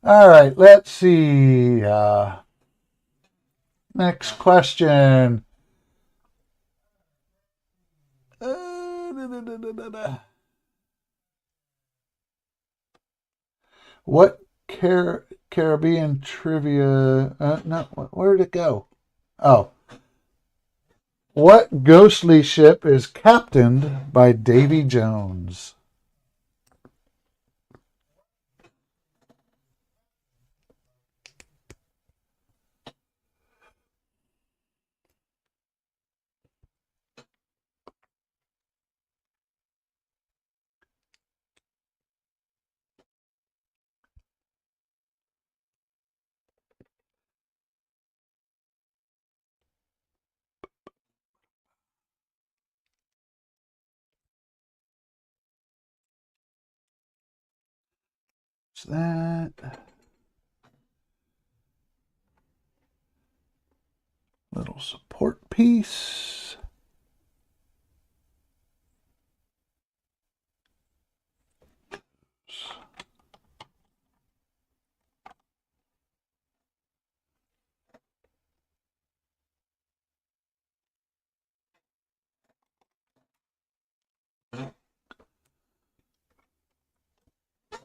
All right, let's see. Next question. What Caribbean trivia? No, where did it go? Oh. What ghostly ship is captained by Davy Jones? That little support piece.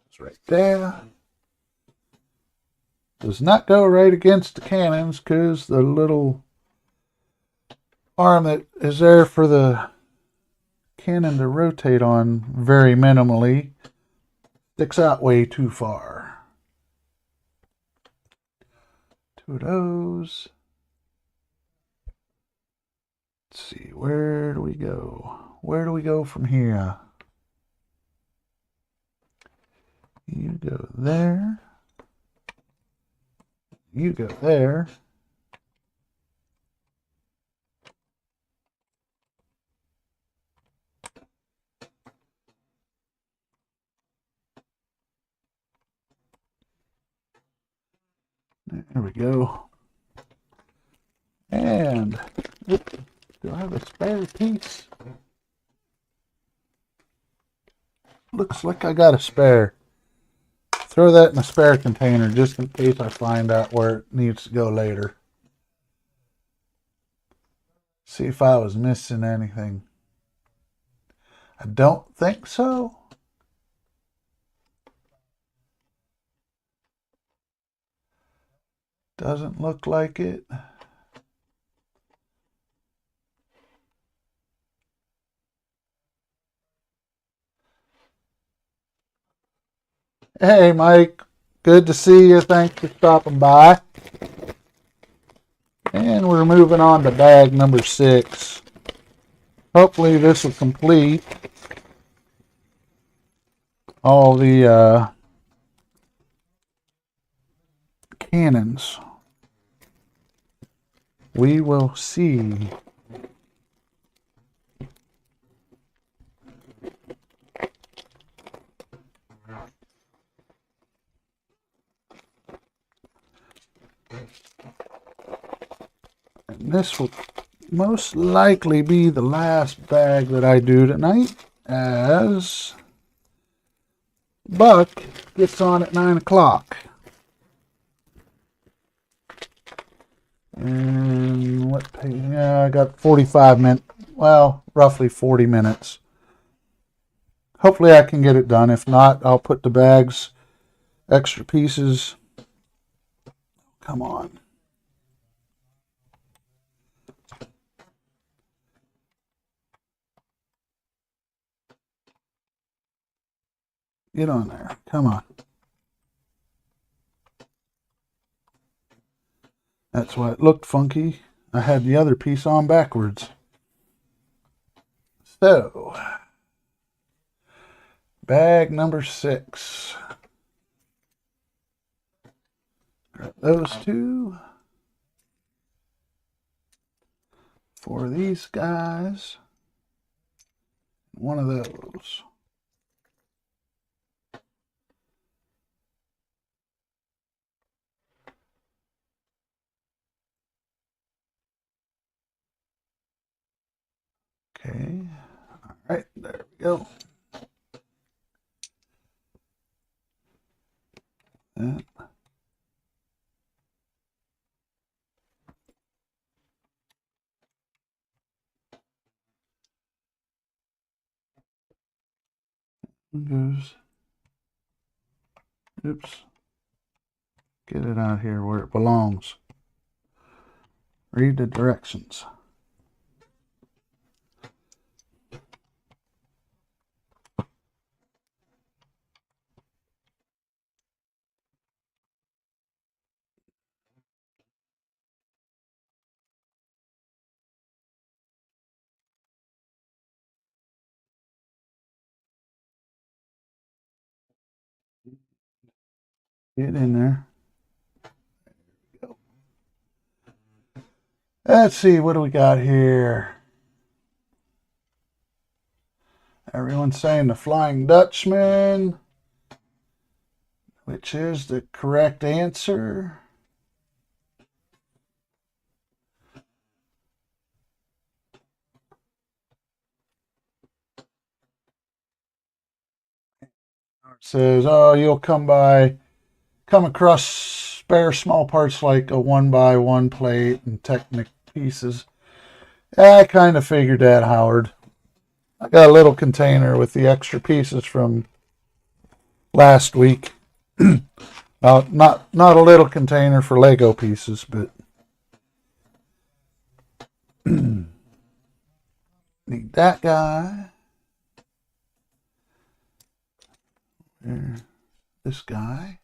It's right there. Does not go right against the cannons because the little arm that is there for the cannon to rotate on very minimally sticks out way too far. Two of those. Let's see, where do we go? Where do we go from here? You go there. You go there. There we go. And do I have a spare piece? Looks like I got a spare. Throw that in a spare container just in case I find out where it needs to go later. See if I was missing anything. I don't think so. Doesn't look like it. Hey, Mike. Good to see you. Thanks for stopping by. And we're moving on to bag number 6. Hopefully this will complete all the cannons. We will see. And this will most likely be the last bag that I do tonight, as Buck gets on at 9 o'clock. And what page? Yeah, I got 45 minutes. Well, roughly 40 minutes. Hopefully I can get it done. If not, I'll put the bags, extra pieces. Come on. Get on there. Come on. That's why it looked funky. I had the other piece on backwards. So, bag number 6. Grab those two. For these guys. One of those. Okay. All right, there we go. That. Goes. Oops. Get it out here where it belongs. Read the directions. Get in there. Let's see, what do we got here? Everyone's saying the Flying Dutchman, which is the correct answer. It says, oh, you'll come across spare small parts like a 1x1 plate and Technic pieces. I kind of figured that, Howard. I got a little container with the extra pieces from last week. Not a little container for Lego pieces, but need that guy. There, this guy.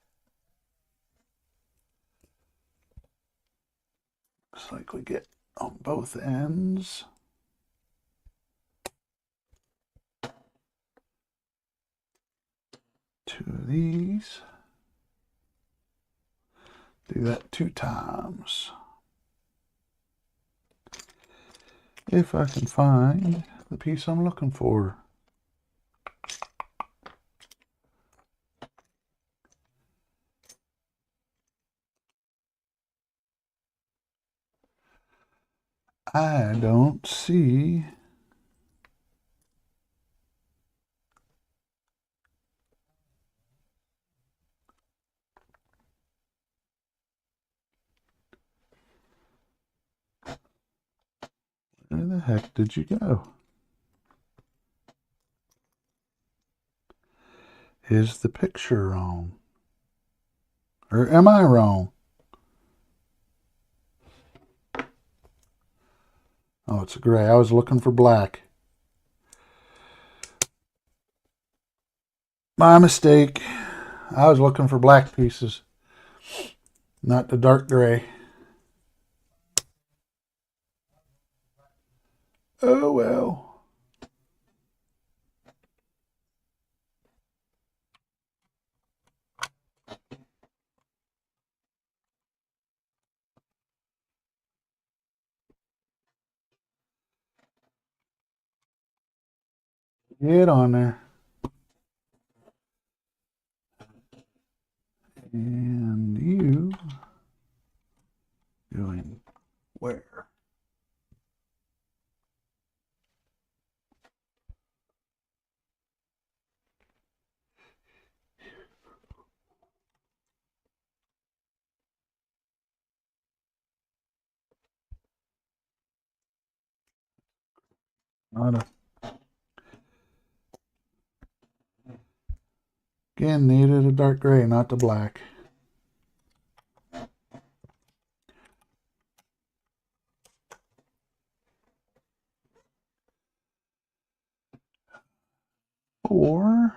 Looks like we get on both ends. Two of these. Do that 2 times. If I can find the piece I'm looking for. I don't see where the heck did you go? Is the picture wrong? Or am I wrong? Oh, it's a gray. I was looking for black. My mistake. I was looking for black pieces, not the dark gray. Oh well. Get on there. And you going where? Not a, again, needed a dark gray, not the black. Or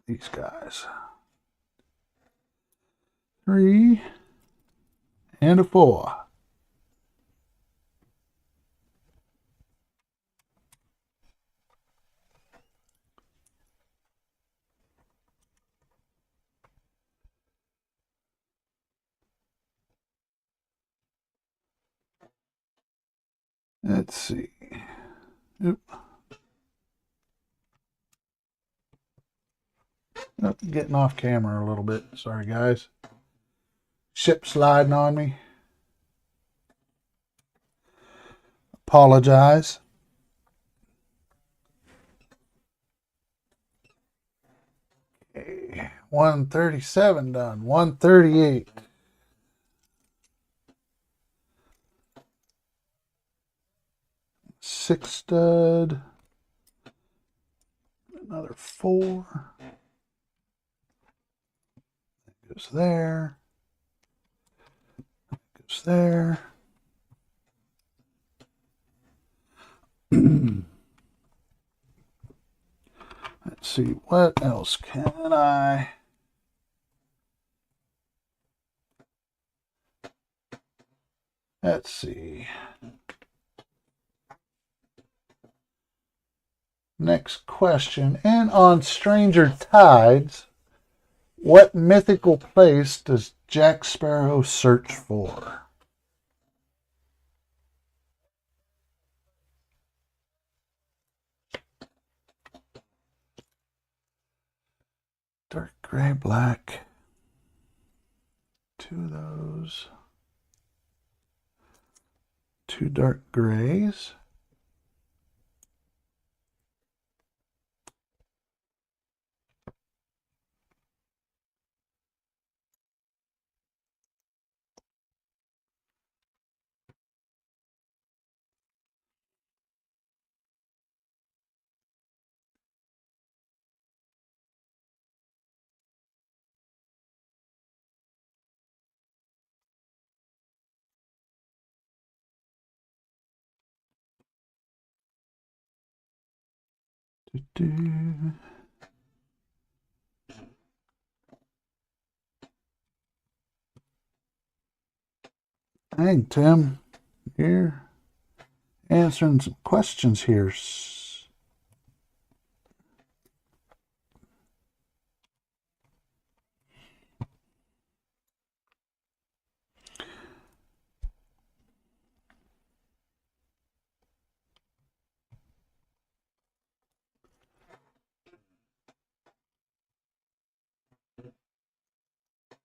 these guys. 3 and a 4. Let's see. Oop. Oh, getting off camera a little bit. Sorry, guys. Ship sliding on me. Apologize. Okay. 137 done. 138. Six stud. Another 4. That goes there. That goes there. Let's see, what else can I? Let's see. Next question. And on Stranger Tides, what mythical place does Jack Sparrow search for? Dark gray, black. 2 of those. 2 dark grays. Hey, Tim, here answering some questions here.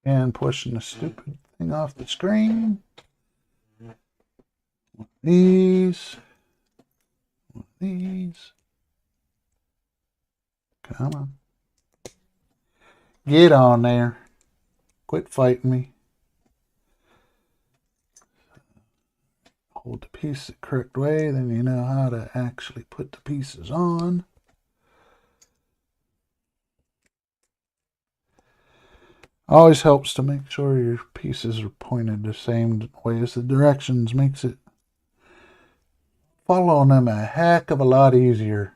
And pushing the stupid thing off the screen. These. These. Come on. Get on there. Quit fighting me. Hold the piece the correct way, then you know how to actually put the pieces on. Always helps to make sure your pieces are pointed the same way as the directions. Makes it following them a heck of a lot easier.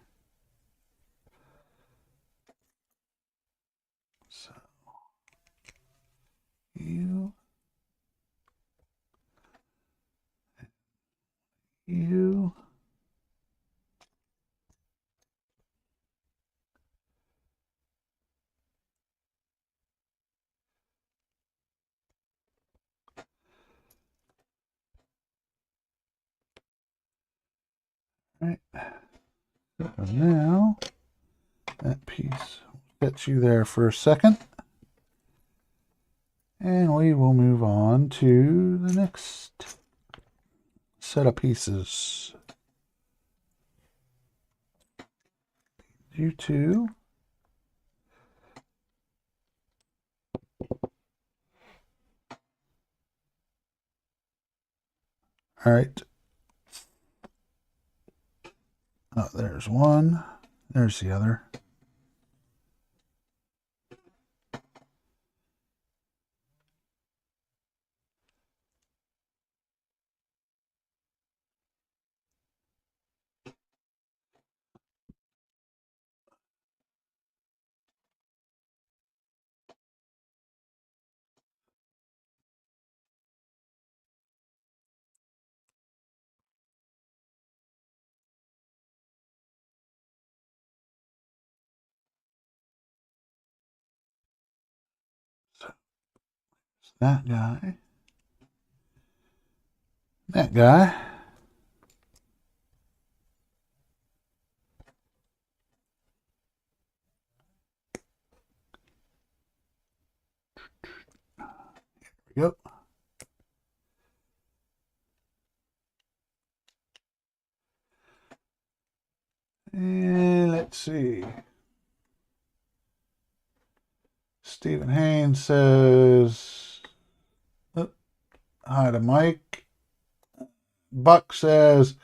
So, you. Right. So now that piece will get you there for a second. And we will move on to the next set of pieces. You two. All right. Oh, there's one. There's the other. So that guy. That guy. Yep. And let's see. Stephen Haynes says, oh, hi to Mike. Buck says,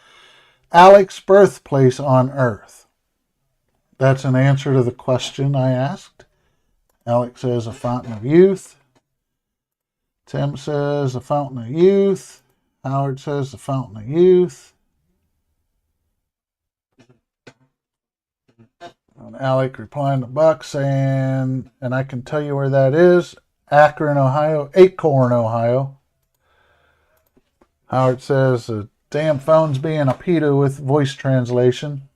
Alec's birthplace on Earth. That's an answer to the question I asked. Alec says, a fountain of youth. Tim says, a fountain of youth. Howard says, the fountain of youth. And Alec replying to Buck saying, and I can tell you where that is, Akron, Ohio, Acorn, Ohio. Howard says, the damn phone's being a PETA with voice translation.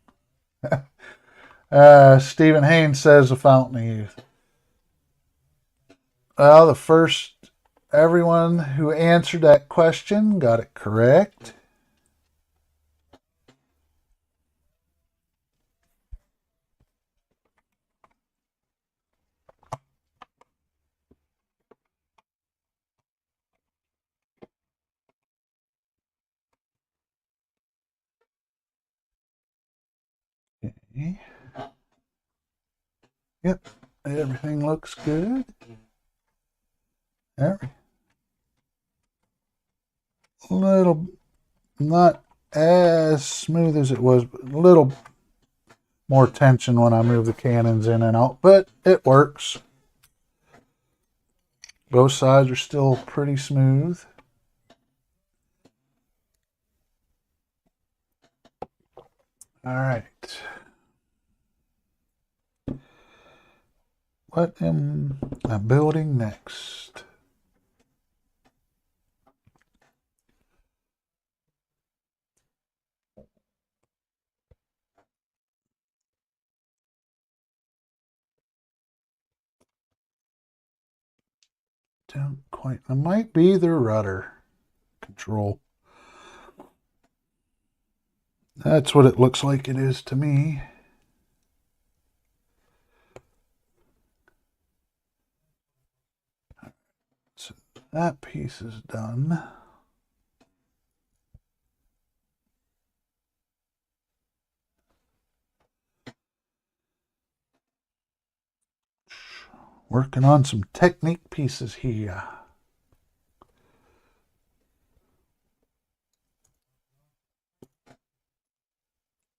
Stephen Haynes says, the fountain of youth. Well, everyone who answered that question got it correct. Okay. Yep, everything looks good. A little, not as smooth as it was, but a little more tension when I move the cannons in and out, but it works. Both sides are still pretty smooth. All right. What am I building next? Don't quite. It might be the rudder control. That's what it looks like it is to me. So that piece is done. Working on some technique pieces here.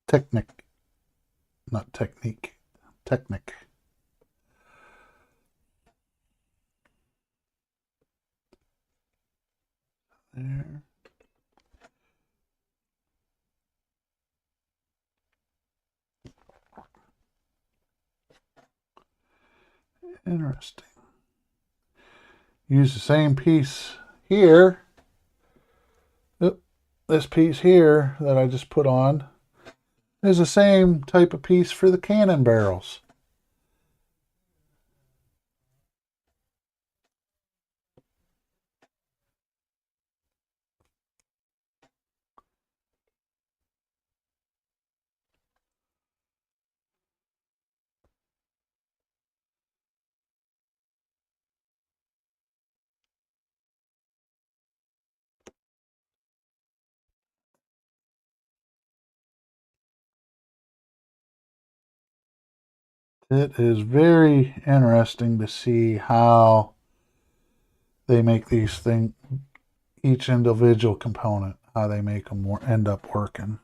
Technique, not technique. Technique. There. Interesting. Use the same piece here. Oop, this piece here that I just put on is the same type of piece for the cannon barrels. It is very interesting to see how they make these things, each individual component, how they make them end up working.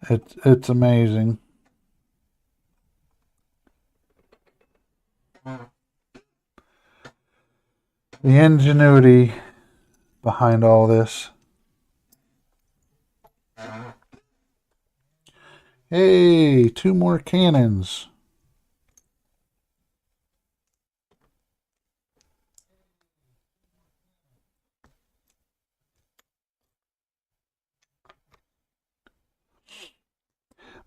It's amazing. The ingenuity behind all this. Hey, 2 more cannons.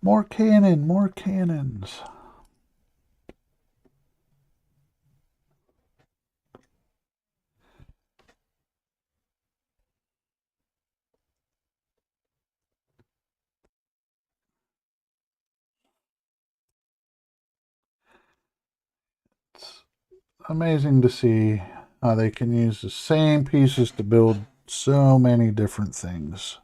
More cannon, more cannons. It's amazing to see how they can use the same pieces to build so many different things.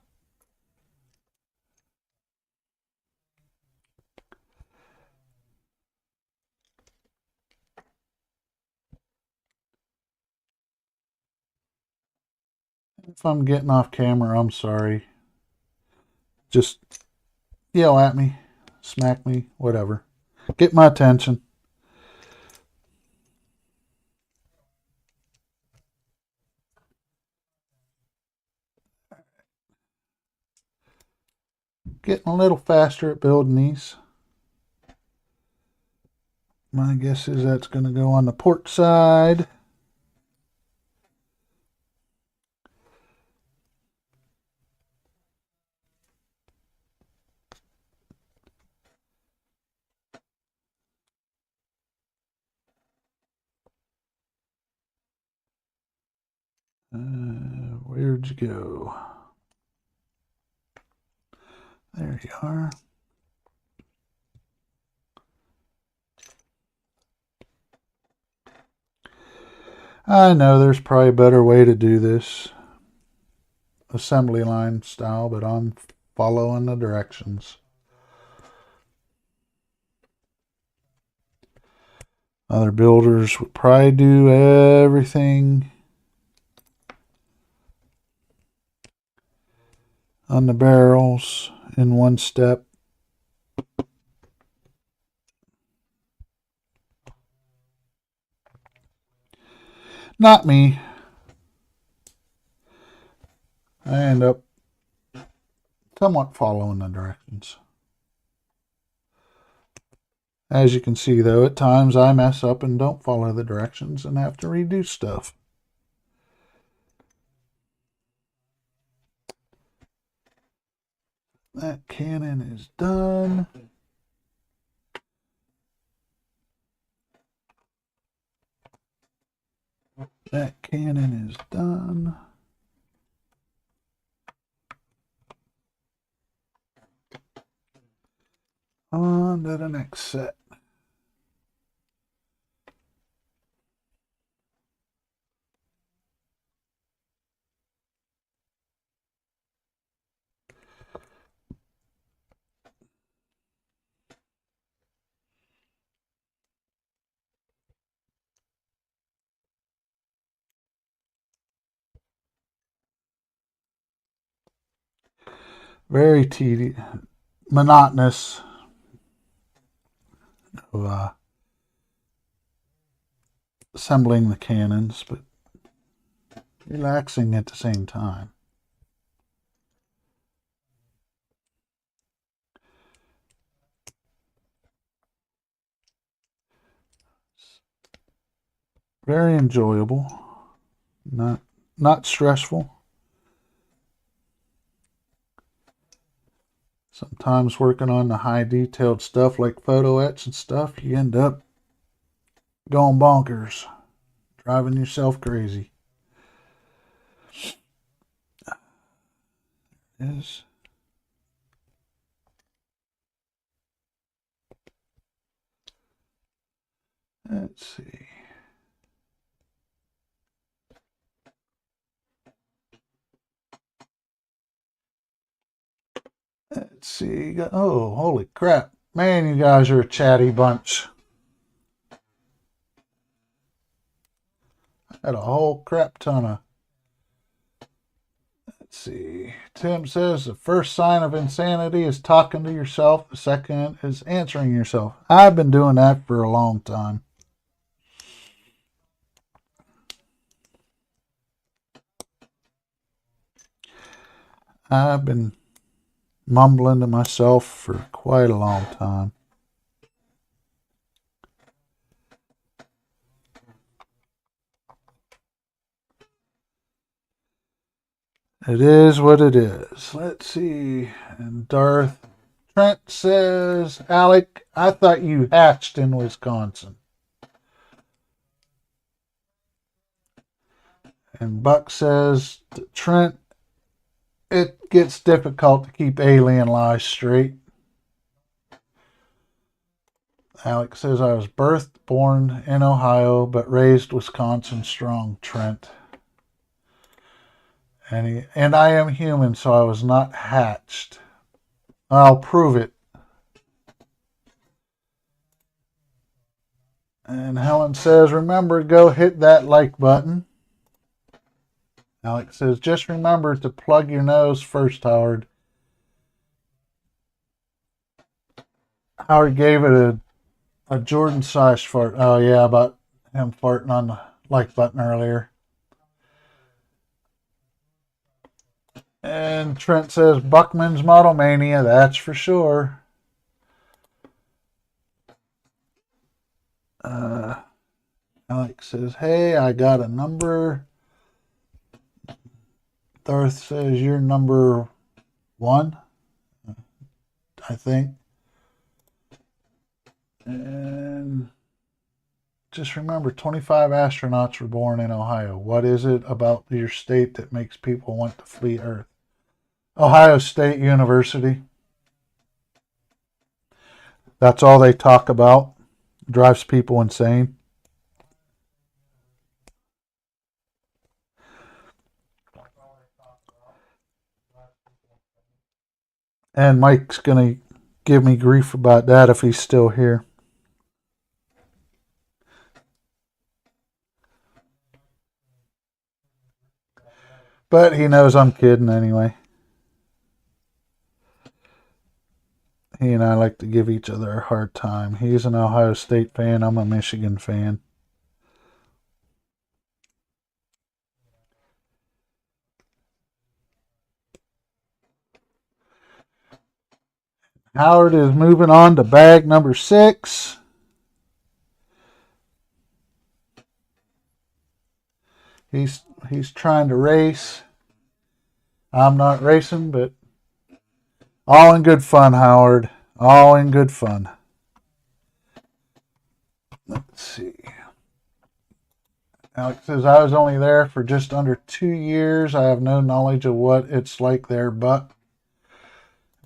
If I'm getting off camera, I'm sorry. Just yell at me, smack me, whatever. Get my attention. Getting a little faster at building these. My guess is that's going to go on the port side. Where'd you go? There you are. I know there's probably a better way to do this, assembly line style, but I'm following the directions. Other builders would probably do everything on the barrels in one step. Not me. I end up somewhat following the directions. As you can see, though, at times I mess up and don't follow the directions and have to redo stuff. That cannon is done. That cannon is done. On to the next set. Very tedious, monotonous. Assembling the cannons, but relaxing at the same time. Very enjoyable. Not stressful. Sometimes working on the high detailed stuff like photo etch and stuff, you end up going bonkers, driving yourself crazy. Yes. Let's see. Let's see. Oh, holy crap. Man, you guys are a chatty bunch. I got a whole crap ton of... Let's see. Tim says the first sign of insanity is talking to yourself. The second is answering yourself. I've been doing that for a long time. I've been mumbling to myself for quite a long time. It is what it is. Let's see. And Trent says, Alec, I thought you hatched in Wisconsin. And Buck says, Trent, it gets difficult to keep alien lies straight. Alex says, I was born in Ohio, but raised Wisconsin strong, Trent. And I am human, so I was not hatched. I'll prove it. And Helen says, remember, go hit that like button. Alex says, just remember to plug your nose first, Howard. Howard gave it a Jordan-sized fart. Oh, yeah, about him farting on the like button earlier. And Trent says, Buckman's Model Mania, that's for sure. Alex says, hey, I got a number. Darth says, you're number 1, I think. And just remember, 25 astronauts were born in Ohio. What is it about your state that makes people want to flee Earth? Ohio State University. That's all they talk about. Drives people insane. And Mike's going to give me grief about that if he's still here. But he knows I'm kidding anyway. He and I like to give each other a hard time. He's an Ohio State fan. I'm a Michigan fan. Howard is moving on to bag number 6. He's trying to race. I'm not racing, but all in good fun, Howard. All in good fun. Let's see. Alex says, I was only there for just under 2 years. I have no knowledge of what it's like there, Buck.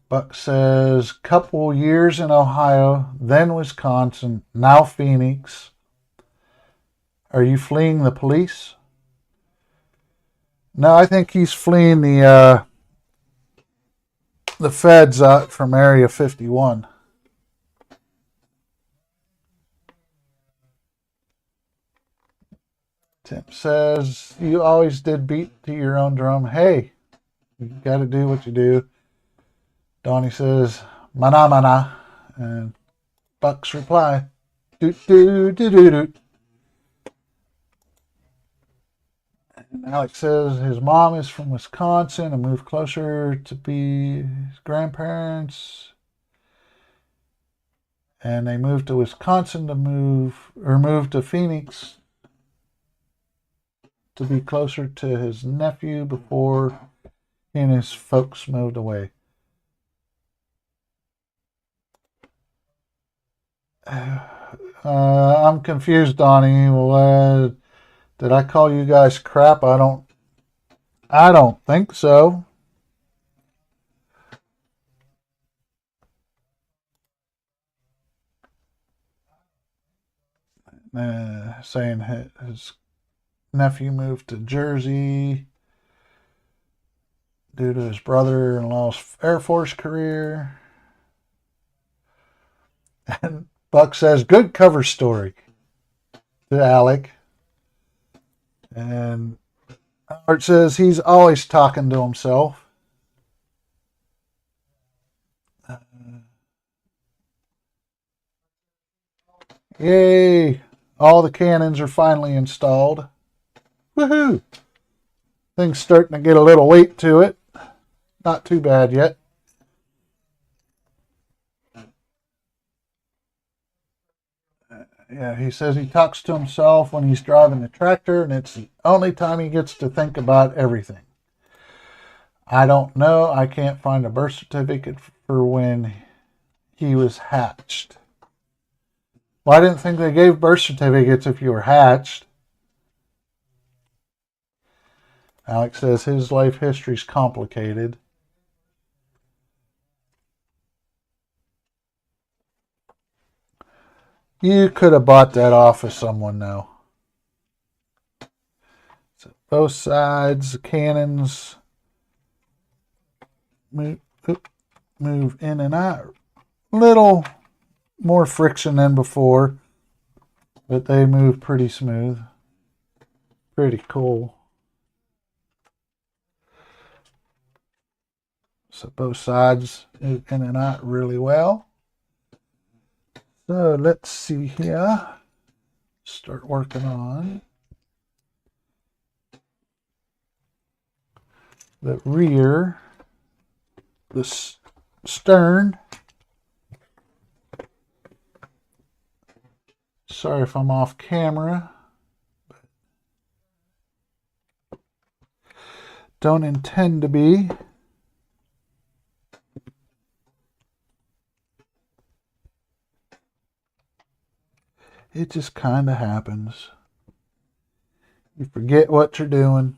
Buck says, couple years in Ohio, then Wisconsin, now Phoenix. Are you fleeing the police? No, I think he's fleeing the feds out from Area 51. Tim says, you always did beat to your own drum. Hey, you got to do what you do. Donnie says, mana mana. And Buck's reply, doot doot doot doot doot. And Alex says his mom is from Wisconsin and moved closer to be his grandparents. And they moved to Wisconsin to move to Phoenix to be closer to his nephew before he and his folks moved away. I'm confused, Donnie. Did I call you guys crap? I don't think so. Saying his nephew moved to Jersey due to his brother-in-law's Air Force career. And Buck says, good cover story to Alec. And Howard says he's always talking to himself. Yay! All the cannons are finally installed. Woohoo! Thing's starting to get a little weight to it. Not too bad yet. Yeah, he says he talks to himself when he's driving the tractor, and it's the only time he gets to think about everything. I don't know. I can't find a birth certificate for when he was hatched. Well, I didn't think they gave birth certificates if you were hatched. Alex says his life history's complicated. You could have bought that off of someone, though. So both sides, the cannons move in and out. Little more friction than before, but they move pretty smooth. Pretty cool. So both sides move in and out really well. So let's see here. Start working on the rear, the stern. Sorry if I'm off camera. Don't intend to be. It just kind of happens. You forget what you're doing.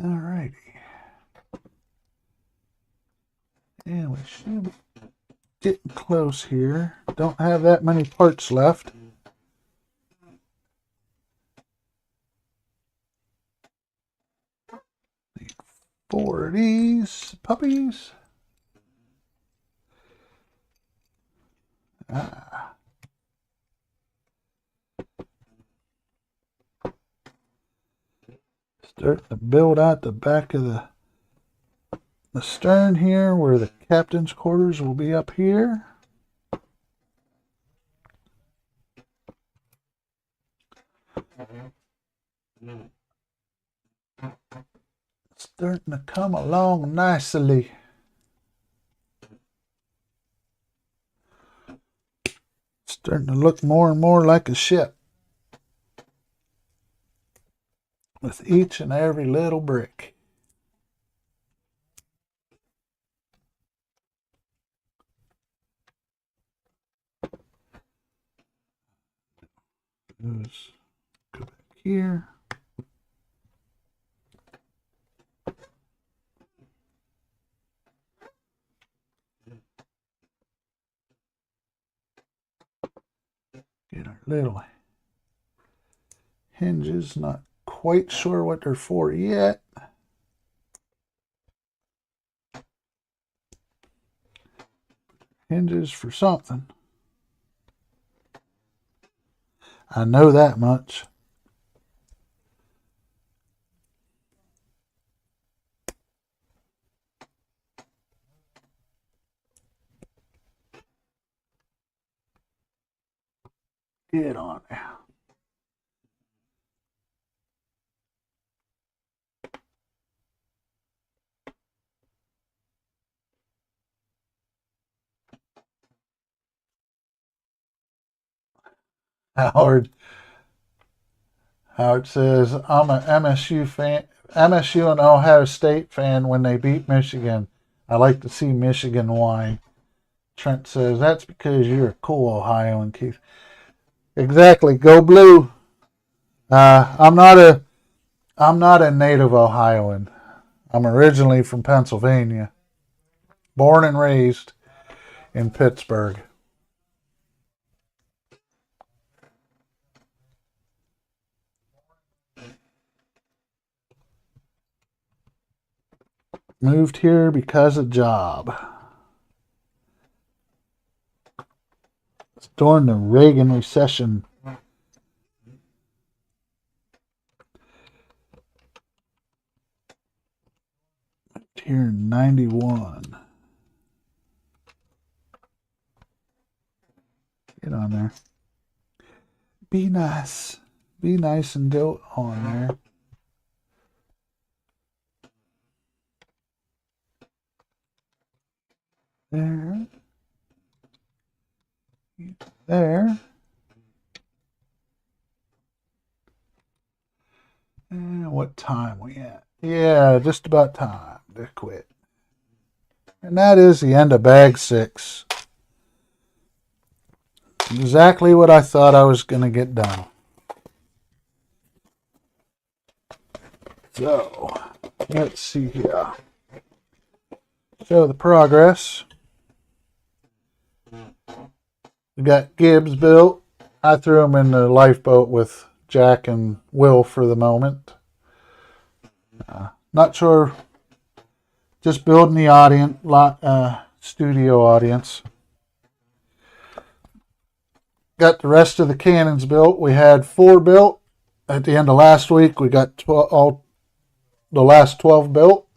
Alrighty. And we should be getting close here. Don't have that many parts left. Need 4 of these puppies. Start to build out the back of the stern here, where the captain's quarters will be up here. Starting to come along nicely. Starting to look more and more like a ship, with each and every little brick. Let's go back here. Get our little hinges. Not quite sure what they're for yet. Hinges for something. I know that much. Get on there. Howard says, I'm an MSU fan, MSU and Ohio State fan when they beat Michigan. I like to see Michigan whine. Trent says, that's because you're a cool Ohioan, Keith. Exactly. Go blue. I'm not a native Ohioan. I'm originally from Pennsylvania. Born and raised in Pittsburgh. Moved here because of job. It's during the Reagan recession. Moved here in 91. Get on there. Be nice. Be nice and go on there. There. There. And what time we at? Yeah, just about time to quit. And that is the end of bag 6. Exactly what I thought I was going to get done. So, let's see here. Show the progress. We got Gibbs built. I threw him in the lifeboat with Jack and Will for the moment. Not sure. Just building the audience, studio audience. Got the rest of the cannons built. We had 4 built. At the end of last week, we got the last 12 built.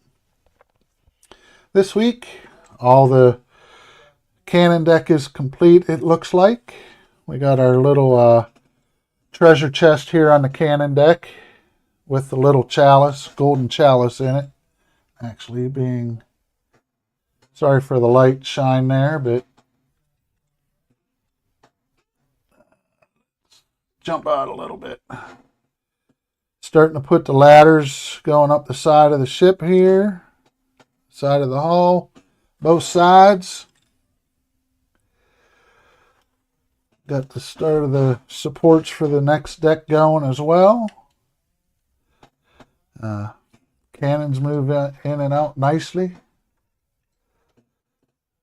This week, all the cannon deck is complete, it looks like. We got our little treasure chest here on the cannon deck with the little chalice, golden chalice in it. Actually being, sorry for the light shine there, but jump out a little bit. Starting to put the ladders going up the side of the ship here. Side of the hull. Both sides. Got the start of the supports for the next deck going as well. Cannons move in and out nicely.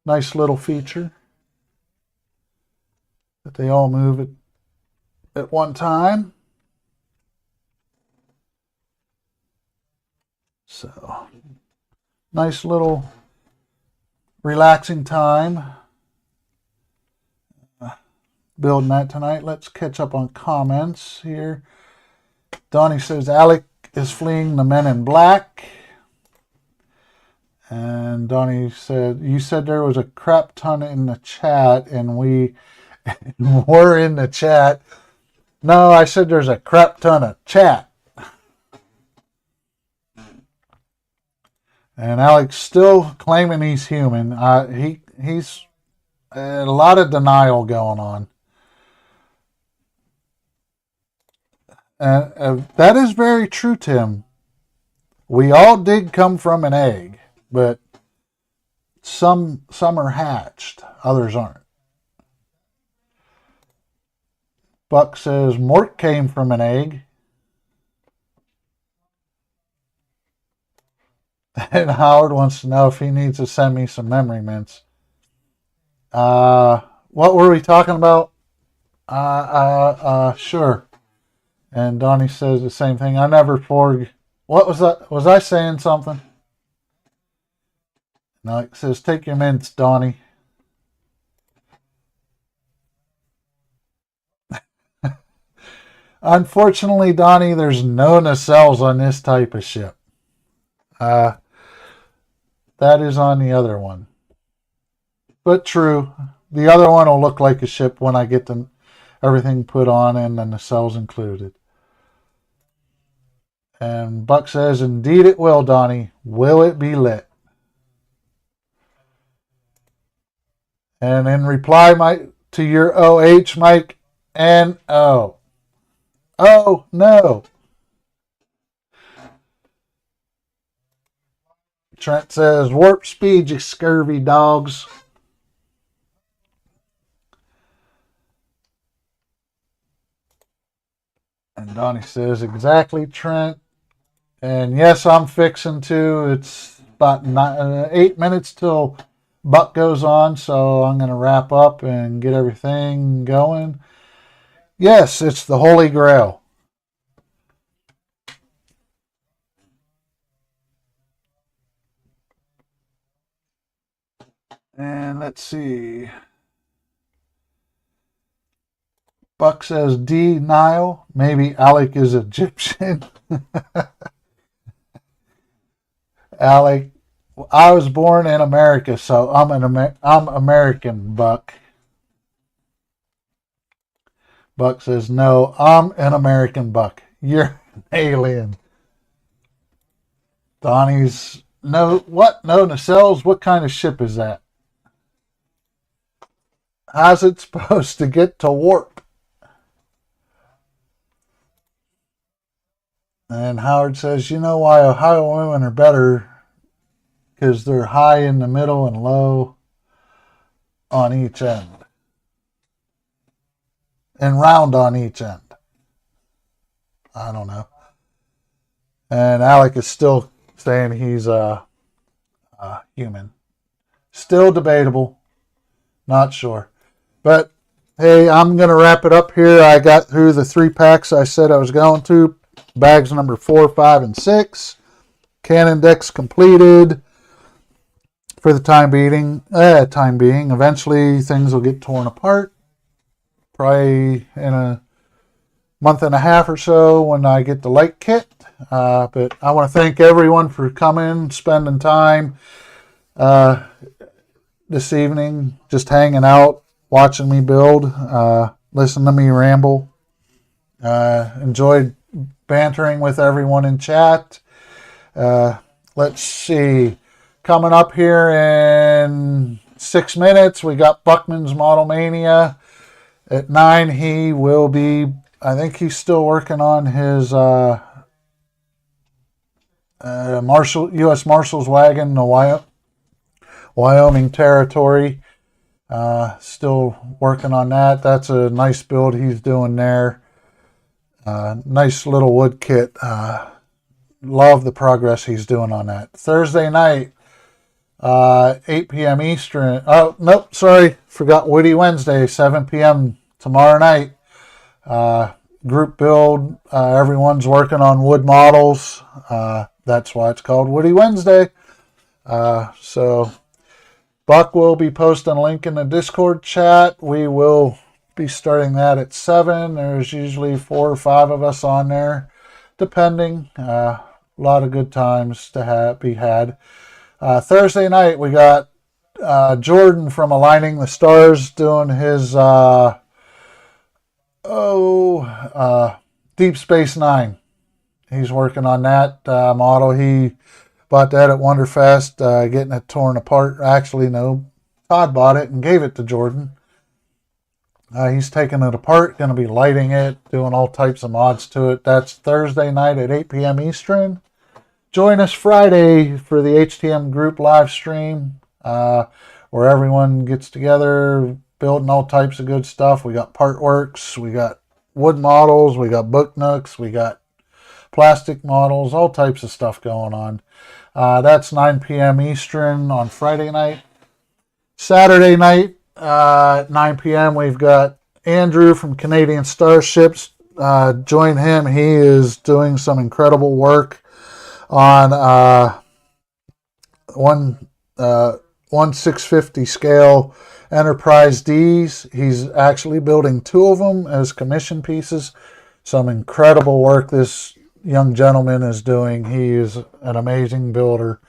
Nice little feature. That they all move at one time. So, nice little relaxing time. Building that tonight. Let's catch up on comments here. Donnie says Alec is fleeing the men in black. And Donnie said, you said there was a crap ton in the chat, and we were in the chat. No, I said there's a crap ton of chat. And Alec's still claiming he's human. He's a lot of denial going on. That is very true, Tim. We all did come from an egg, but some are hatched, others aren't. Buck says Mort came from an egg. And Howard wants to know if he needs to send me some memory mints. What were we talking about? Sure. And Donnie says the same thing. I never forg. What was that? Was I saying something? No, it says take your mints, Donnie. Unfortunately, Donnie, there's no nacelles on this type of ship. That is on the other one. But true. The other one will look like a ship when I get everything put on and the nacelles included. And Buck says, indeed it will, Donnie. Will it be lit? And in reply to your OH, Mike, N-O. Oh, no. Trent says, warp speed, you scurvy dogs. And Donnie says, exactly, Trent. And yes, I'm fixing to. It's about 8 minutes till Buck goes on, so I'm going to wrap up and get everything going. Yes, it's the Holy Grail. let's see. Buck says D. Nile. Maybe Alec is Egyptian. Alec, I was born in America, so I'm American, Buck. Buck says, no, I'm an American, Buck. You're an alien. Donnie's, no, what? No, nacelles? What kind of ship is that? How's it supposed to get to warp? And Howard says, you know why Ohio women are better? Because they're high in the middle and low on each end. And round on each end. I don't know. And Alec is still saying he's a human. Still debatable. Not sure. But, hey, I'm going to wrap it up here. I got through the 3 packs I said I was going to. Bags number 4, 5, and 6. Cannon decks completed for the time being. Eventually, things will get torn apart. Probably in a month and a half or so when I get the light kit. But I want to thank everyone for coming, spending time this evening, just hanging out, watching me build, listening to me ramble. Enjoyed bantering with everyone in chat. Let's see. Coming up here in 6 minutes, we got Buckman's Model Mania. At 9, he will be, I think he's still working on his U.S. Marshal's wagon, the Wyoming Territory. Still working on that. That's a nice build he's doing there. Nice little wood kit. Love the progress he's doing on that. Thursday night, 8 p.m. Eastern. Oh, nope, sorry. Forgot Woody Wednesday, 7 p.m. tomorrow night. Group build. Everyone's working on wood models. That's why it's called Woody Wednesday. So Buck will be posting a link in the Discord chat. We will be starting that at 7. There's usually 4 or 5 of us on there, depending. A lot of good times to be had. Thursday night, we got Jordan from Aligning the Stars doing his Deep Space Nine. He's working on that model. He bought that at Wonderfest, getting it torn apart. Actually, no, Todd bought it and gave it to Jordan. He's taking it apart, going to be lighting it, doing all types of mods to it. That's Thursday night at 8 p.m. Eastern. Join us Friday for the HTM group live stream, where everyone gets together, building all types of good stuff. We got part works, we got wood models, we got book nooks, we got plastic models, all types of stuff going on. That's 9 p.m. Eastern on Friday night. Saturday night, 9 p.m., we've got Andrew from Canadian Starships. Join him. He is doing some incredible work on 1/650 scale Enterprise Ds. He's actually building 2 of them as commission pieces. Some incredible work this young gentleman is doing. He is an amazing builder.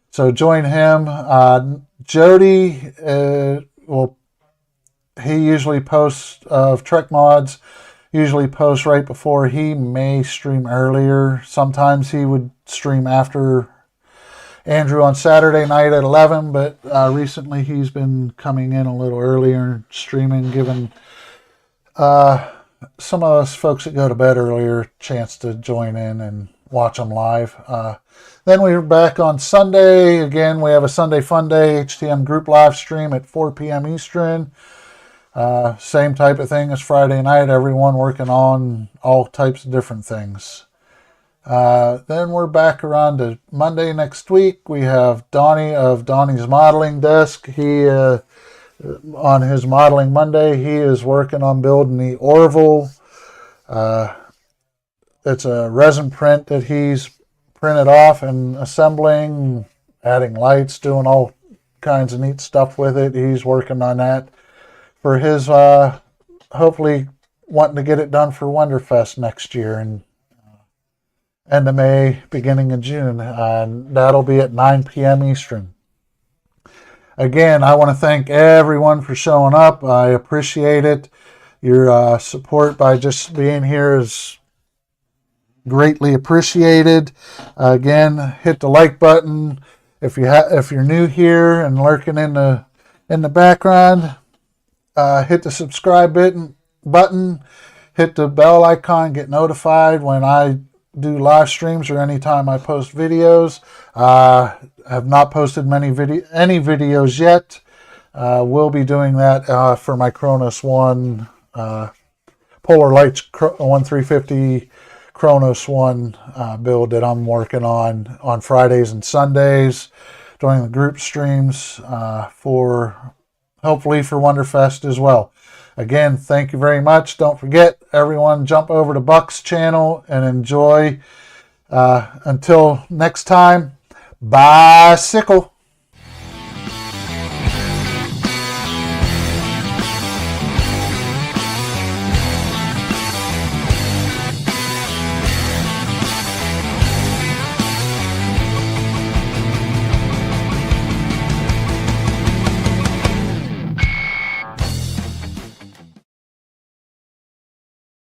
So join him. Jody, he usually posts of Trek mods, usually posts right before. He may stream earlier. Sometimes he would stream after Andrew on Saturday night at 11, but recently he's been coming in a little earlier, streaming, giving some of us folks that go to bed earlier a chance to join in and watch them live. Then we're back on Sunday. Again, we have a Sunday Funday HTM group live stream at 4 p.m. Eastern. Same type of thing as Friday night. Everyone working on all types of different things. Then we're back around to Monday next week. We have Donnie of Donnie's Modeling Desk. He, on his Modeling Monday, he is working on building the Orville. It's a resin print that he's printed off and assembling, adding lights, doing all kinds of neat stuff with it. He's working on that for his, hopefully wanting to get it done for Wonderfest next year, and end of May, beginning of June. That'll be at 9 p.m. Eastern. Again, I want to thank everyone for showing up. I appreciate it. Your support by just being here is greatly appreciated. Again, hit the like button. If you're new here and lurking in the background, hit the subscribe button. Hit the bell icon. Get notified when I do live streams or anytime I post videos. I have not posted any videos yet. We'll be doing that for my Kronos 1 Polar Lights 1350 Kronos 1 build that I'm working on Fridays and Sundays during the group streams, for hopefully for Wonderfest as well. Again, thank you very much. Don't forget, everyone, jump over to Buck's channel and enjoy. Until next time, bicycle.